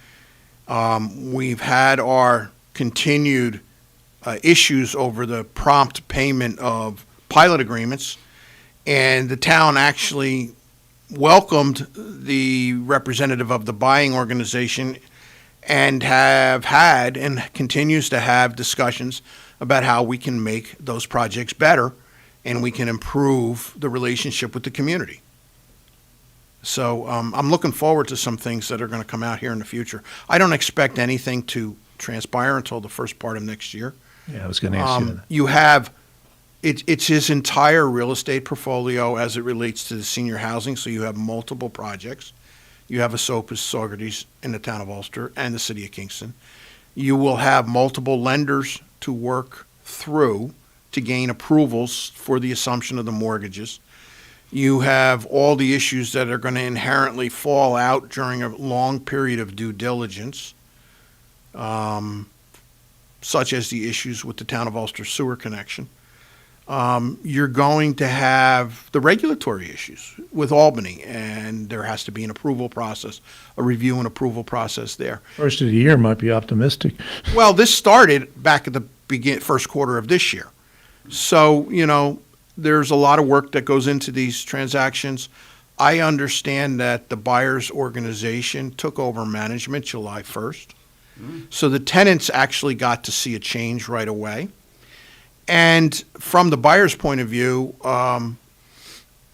We've had our continued issues over the prompt payment of pilot agreements, and the town actually welcomed the representative of the buying organization and have had and continues to have discussions about how we can make those projects better and we can improve the relationship with the community. So I'm looking forward to some things that are going to come out here in the future. I don't expect anything to transpire until the first part of next year. Yeah, I was going to ask you that. You have, it's his entire real estate portfolio as it relates to the senior housing, so you have multiple projects. You have Esopus Saugerties in the town of Ulster and the city of Kingston. You will have multiple lenders to work through to gain approvals for the assumption of the mortgages. You have all the issues that are going to inherently fall out during a long period of due diligence, such as the issues with the town of Ulster sewer connection. You're going to have the regulatory issues with Albany, and there has to be an approval process, a review and approval process there. First of the year might be optimistic. Well, this started back at the first quarter of this year. So, there's a lot of work that goes into these transactions. I understand that the buyer's organization took over management July 1st. So the tenants actually got to see a change right away. And from the buyer's point of view,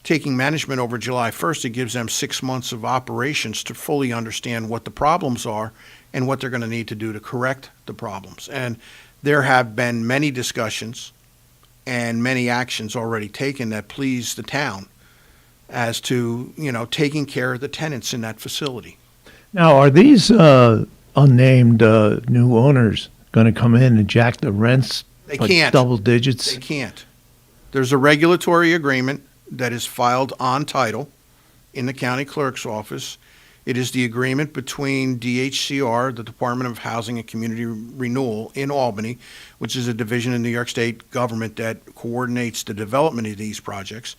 taking management over July 1st, it gives them 6 months of operations to fully understand what the problems are and what they're going to need to do to correct the problems. And there have been many discussions and many actions already taken that please the town as to, taking care of the tenants in that facility. Now, are these unnamed new owners going to come in and jack the rents? They can't. Double digits? They can't. There's a regulatory agreement that is filed on title in the county clerk's office. It is the agreement between DHCR, the Department of Housing and Community Renewal in Albany, which is a division in New York State government that coordinates the development of these projects.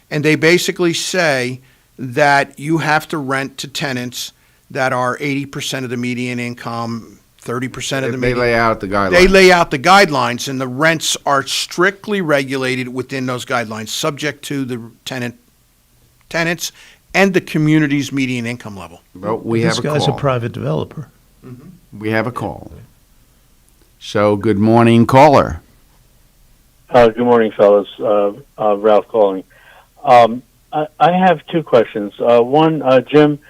And they basically say that you have to rent to tenants that are 80% of the median income, 30% of the median. They lay out the guidelines. They lay out the guidelines, and the rents are strictly regulated within those guidelines, subject to the tenants and the community's median income level. Well, we have a call. This guy's a private developer. We have a call. So, good morning, caller. Good morning, fellas. Ralph calling. I have two questions. One, Jim,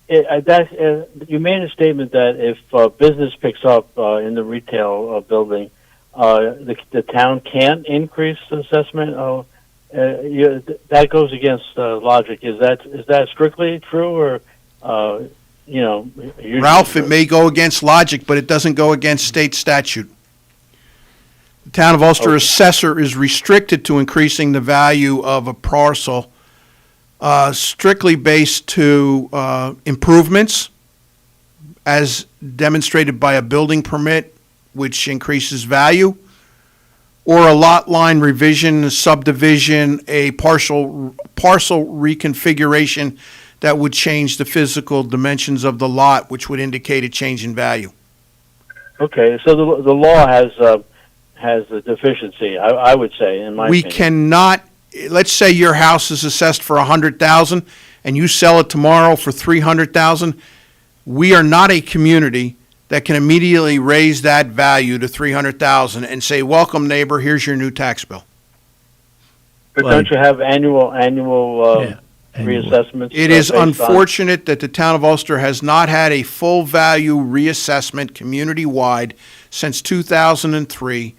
you made a statement that if business picks up in the retail building, the town can't increase the assessment. That goes against logic. Is that strictly true, or Ralph, it may go against logic, but it doesn't go against state statute. The town of Ulster assessor is restricted to increasing the value of a parcel strictly based to improvements as demonstrated by a building permit, which increases value, or a lot line revision, a subdivision, a parcel reconfiguration that would change the physical dimensions of the lot, which would indicate a change in value. Okay, so the law has has a deficiency. I would say, in my We opinion. cannot. Let's say your house is assessed for $100,000 and you sell it tomorrow for $300,000. We are not a community that can immediately raise that value to $300,000 and say, "Welcome, neighbor. Here's your new tax bill." But don't you have annual reassessments? It is based on- unfortunate that the town of Ulster has not had a full value reassessment community-wide since 2003.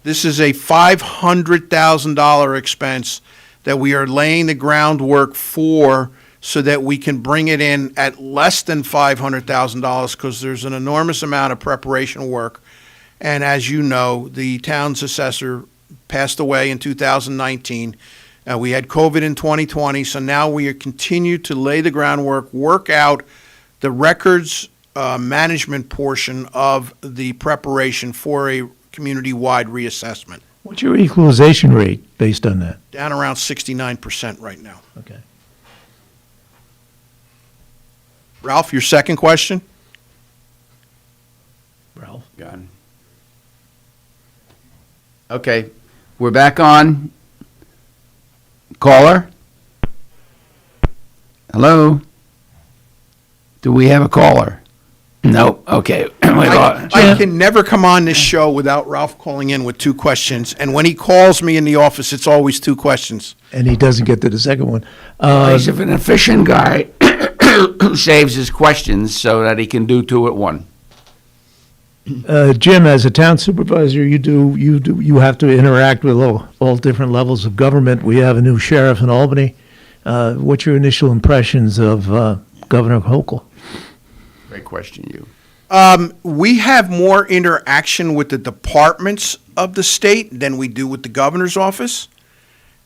This is a $500,000 expense that we are laying the groundwork for so that we can bring it in at less than $500,000 because there's an enormous amount of preparation work. And as you know, the town's assessor passed away in 2019. We had COVID in 2020, so now we continue to lay the groundwork, work out the records management portion of the preparation for a community-wide reassessment. What's your equalization rate based on that? Down around 69% right now. Okay. Ralph, your second question? Ralph? Got it. Okay, we're back on. Caller? Hello? Do we have a caller? No. Okay. I can never come on this show without Ralph calling in with two questions, and when he calls me in the office, it's always two questions. And he doesn't get to the second one. He's an efficient guy who saves his questions so that he can do two at one. Jim, as a town supervisor, you have to interact with all different levels of government. We have a new sheriff in Albany. What's your initial impressions of Governor Hochul? Great question, you. We have more interaction with the departments of the state than we do with the governor's office,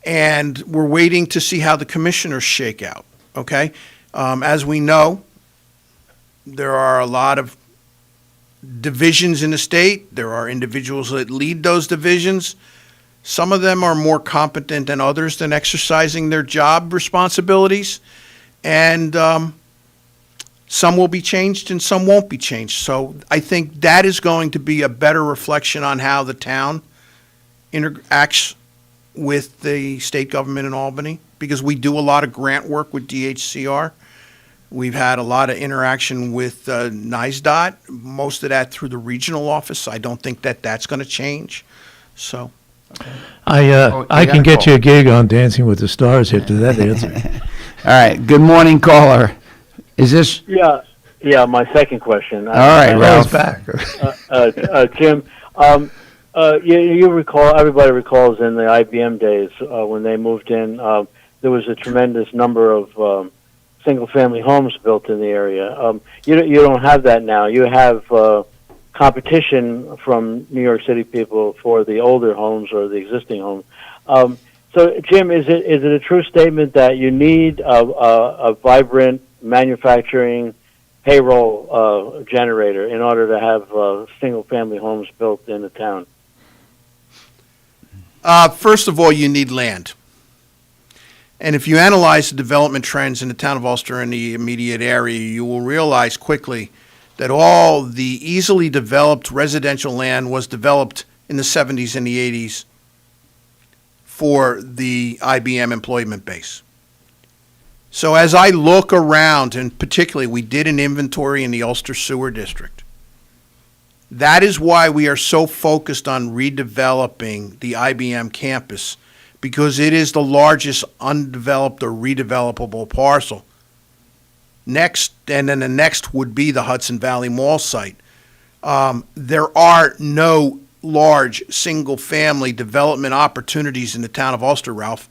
and we're waiting to see how the commissioners shake out, okay? As we know, there are a lot of divisions in the state. There are individuals that lead those divisions. Some of them are more competent than others in exercising their job responsibilities, and some will be changed and some won't be changed. So I think that is going to be a better reflection on how the town interacts with the state government in Albany, because we do a lot of grant work with DHCR. We've had a lot of interaction with NISDOT, most of that through the regional office. I don't think that that's going to change. So, I can get you a gig on Dancing with the Stars after that answer. All right. Good morning, caller. Is this? Yeah. My second question. All right, Ralph. back. Jim, you recall? Everybody recalls in the IBM days when they moved in, there was a tremendous number of single-family homes built in the area. You don't have that now. You have competition from New York City people for the older homes or the existing homes. So, Jim, is it a true statement that you need a vibrant manufacturing payroll generator in order to have single-family homes built in the town? First of all, you need land. And if you analyze the development trends in the town of Ulster and the immediate area, you will realize quickly that all the easily developed residential land was developed in the 70s and the 80s for the IBM employment base. So as I look around, and particularly we did an inventory in the Ulster Sewer District, that is why we are so focused on redeveloping the IBM campus, because it is the largest undeveloped or redevelopable parcel. Next, and then the next would be the Hudson Valley Mall site. There are no large single-family development opportunities in the town of Ulster, Ralph.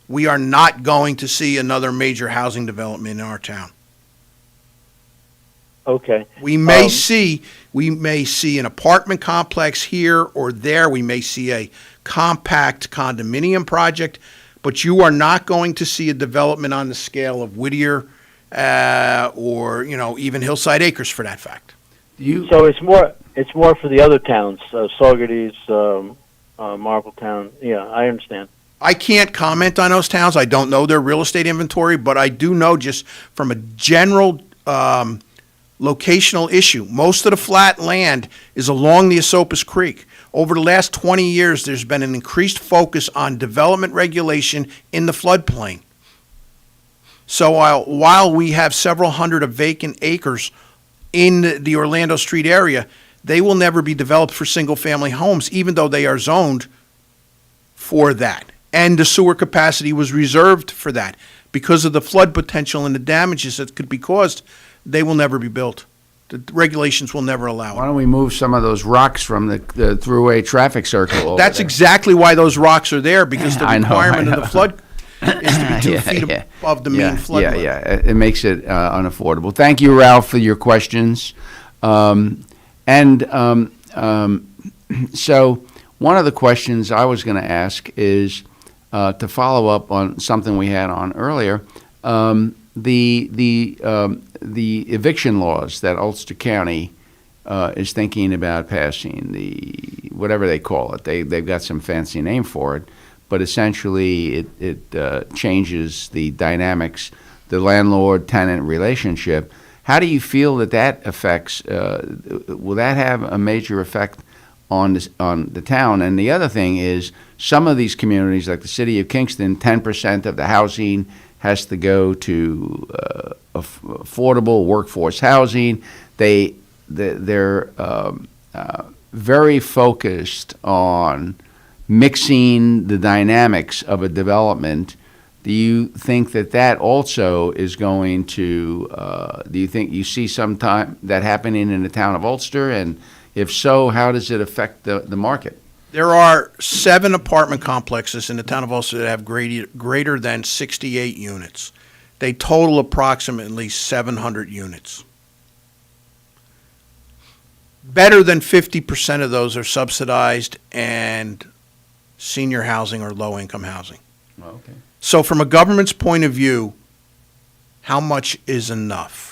We are not going to see another major housing development in our town. Okay. We may see an apartment complex here or there. We may see a compact condominium project, but you are not going to see a development on the scale of Whittier or even Hillside Acres, for that fact. So it's more for the other towns, Saugerties, Marpletown. Yeah, I understand. I can't comment on those towns. I don't know their real estate inventory, but I do know just from a general locational issue, most of the flat land is along the Esopus Creek. Over the last 20 years, there's been an increased focus on development regulation in the floodplain. So while we have several hundred of vacant acres in the Orlando Street area, they will never be developed for single-family homes, even though they are zoned for that. And the sewer capacity was reserved for that. Because of the flood potential and the damages that could be caused, they will never be built. The regulations will never allow it. Why don't we move some of those rocks from the throughway traffic circle over That's there? exactly why those rocks are there, because the I know, requirement I of the know. flood is to be 2 feet above the main flood level. It makes it unaffordable. Thank you, Ralph, for your questions. So one of the questions I was going to ask is to follow up on something we had on earlier, the eviction laws that Ulster County is thinking about passing, the whatever they call it. They've got some fancy name for it, but essentially it changes the dynamics, the landlord-tenant relationship. How do you feel that affects? Will that have a major effect on the town? And the other thing is, some of these communities, like the city of Kingston, 10% of the housing has to go to affordable workforce housing. They're very focused on mixing the dynamics of a development. Do you think that also is going to, do you think you see sometime that happening in the town of Ulster? And if so, how does it affect the market? There are 7 apartment complexes in the town of Ulster that have greater than 68 units. They total approximately 700 units. Better than 50% of those are subsidized and senior housing or low-income housing. Okay. So from a government's point of view, how much is enough?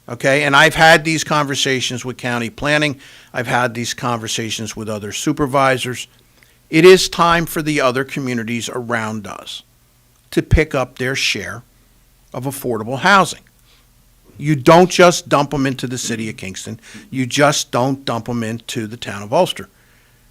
Okay, and I've had these conversations with county planning. I've had these conversations with other supervisors. It is time for the other communities around us to pick up their share of affordable housing. You don't just dump them into the city of Kingston. You just don't dump them into the town of Ulster.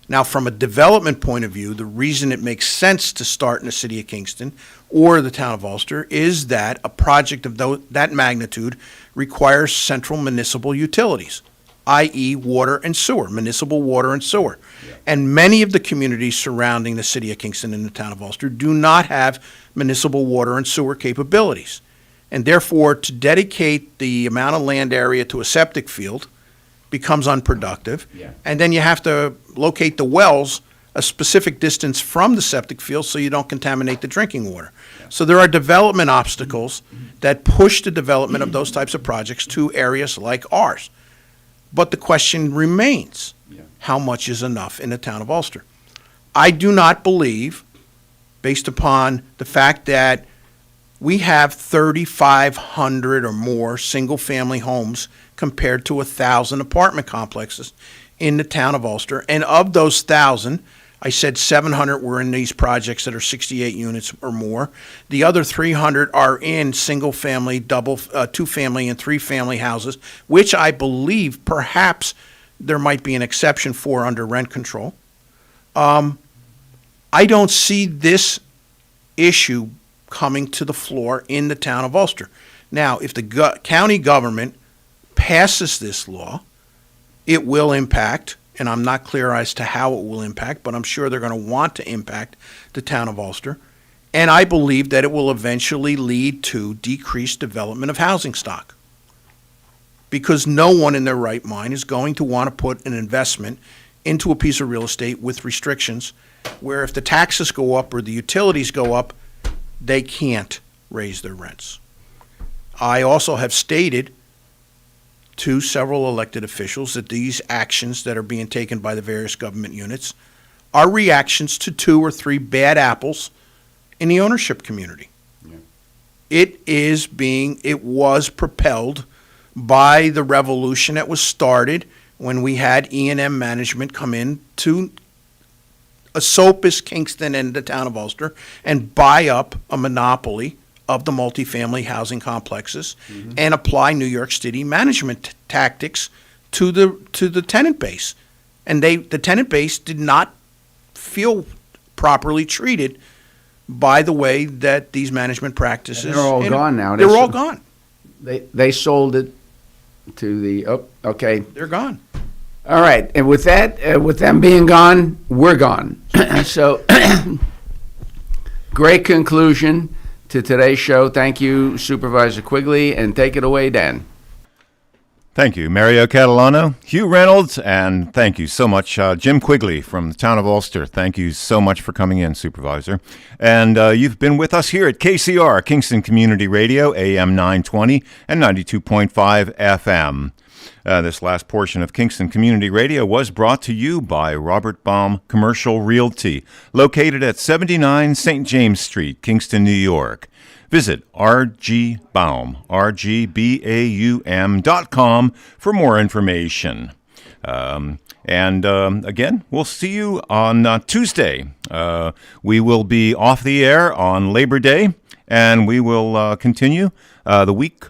Now, from a development point of view, the reason it makes sense to start in the city of Kingston or the town of Ulster is that a project of that magnitude requires central municipal utilities, i.e. water and sewer, municipal water and sewer. Yeah. And many of the communities surrounding the city of Kingston and the town of Ulster do not have municipal water and sewer capabilities. And therefore, to dedicate the amount of land area to a septic field becomes unproductive. Yeah. And then you have to locate the wells a specific distance from the septic field so you don't contaminate the drinking water. Yeah. So there are development obstacles that push the development of those types of projects to areas like ours. But the question remains, how much is enough in the town of Ulster? I do not believe, based upon the fact that we have 3,500 or more single-family homes compared to 1,000 apartment complexes in the town of Ulster. And of those 1,000, I said 700 were in these projects that are 68 units or more. The other 300 are in single-family, two-family, and three-family houses, which I believe perhaps there might be an exception for under rent control. I don't see this issue coming to the floor in the town of Ulster. Now, if the county government passes this law, it will impact, and I'm not clear as to how it will impact, but I'm sure they're going to want to impact the town of Ulster. And I believe that it will eventually lead to decreased development of housing stock. Because no one in their right mind is going to want to put an investment into a piece of real estate with restrictions where if the taxes go up or the utilities go up, they can't raise their rents. I also have stated to several elected officials that these actions that are being taken by the various government units are reactions to 2 or 3 bad apples in the ownership community. Yeah. It was propelled by the revolution that was started when we had E&M management come in to Esopus, Kingston, and the town of Ulster and buy up a monopoly of the multifamily housing complexes and apply New York City management tactics to the tenant base. And the tenant base did not feel properly treated by the way that these management practices. And they're all gone now. They're all gone. They sold it to the. Oh, okay. They're gone. All right, and with that, with them being gone, we're gone. So, great conclusion to today's show. Thank you, Supervisor Quigley, and take it away, Dan. Thank you, Mario Catalano, Hugh Reynolds, and thank you so much, Jim Quigley from the town of Ulster. Thank you so much for coming in, Supervisor. And you've been with us here at KCR, Kingston Community Radio, AM 920 and 92.5 FM. This last portion of Kingston Community Radio was brought to you by Robert Baum Commercial Realty, located at 79 St. James Street, Kingston, New York. Visit rgbaum.com for more information. Again, we'll see you on Tuesday. We will be off the air on Labor Day, and we will continue the week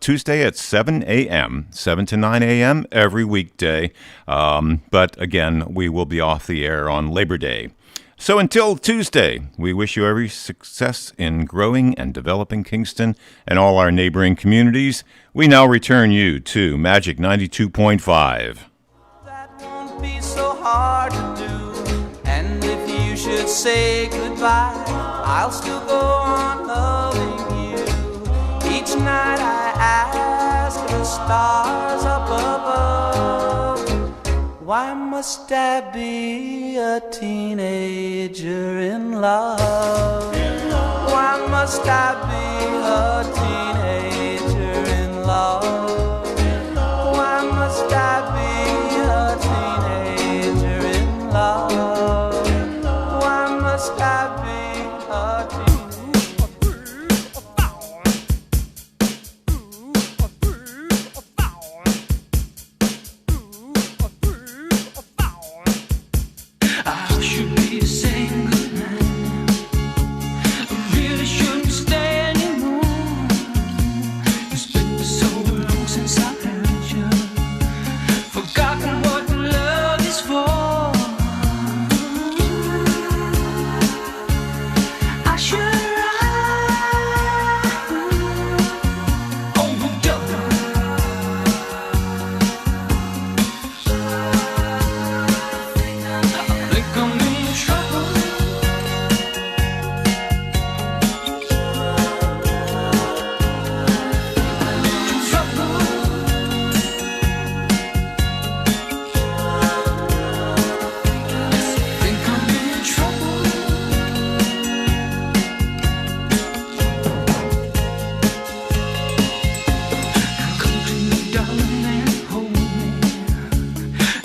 Tuesday at 7 a.m., 7 to 9 a.m. every weekday. But again, we will be off the air on Labor Day. So until Tuesday, we wish you every success in growing and developing Kingston and all our neighboring communities. We now return you to Magic 92.5. That won't be so hard to do. And if you should say goodbye, I'll still go on loving you. Each night I ask the stars up above, why must I be a teenager in love? Why must I be a teenager in love? Why must I be a teenager in love? Why must I be a teenager?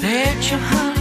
Let your heart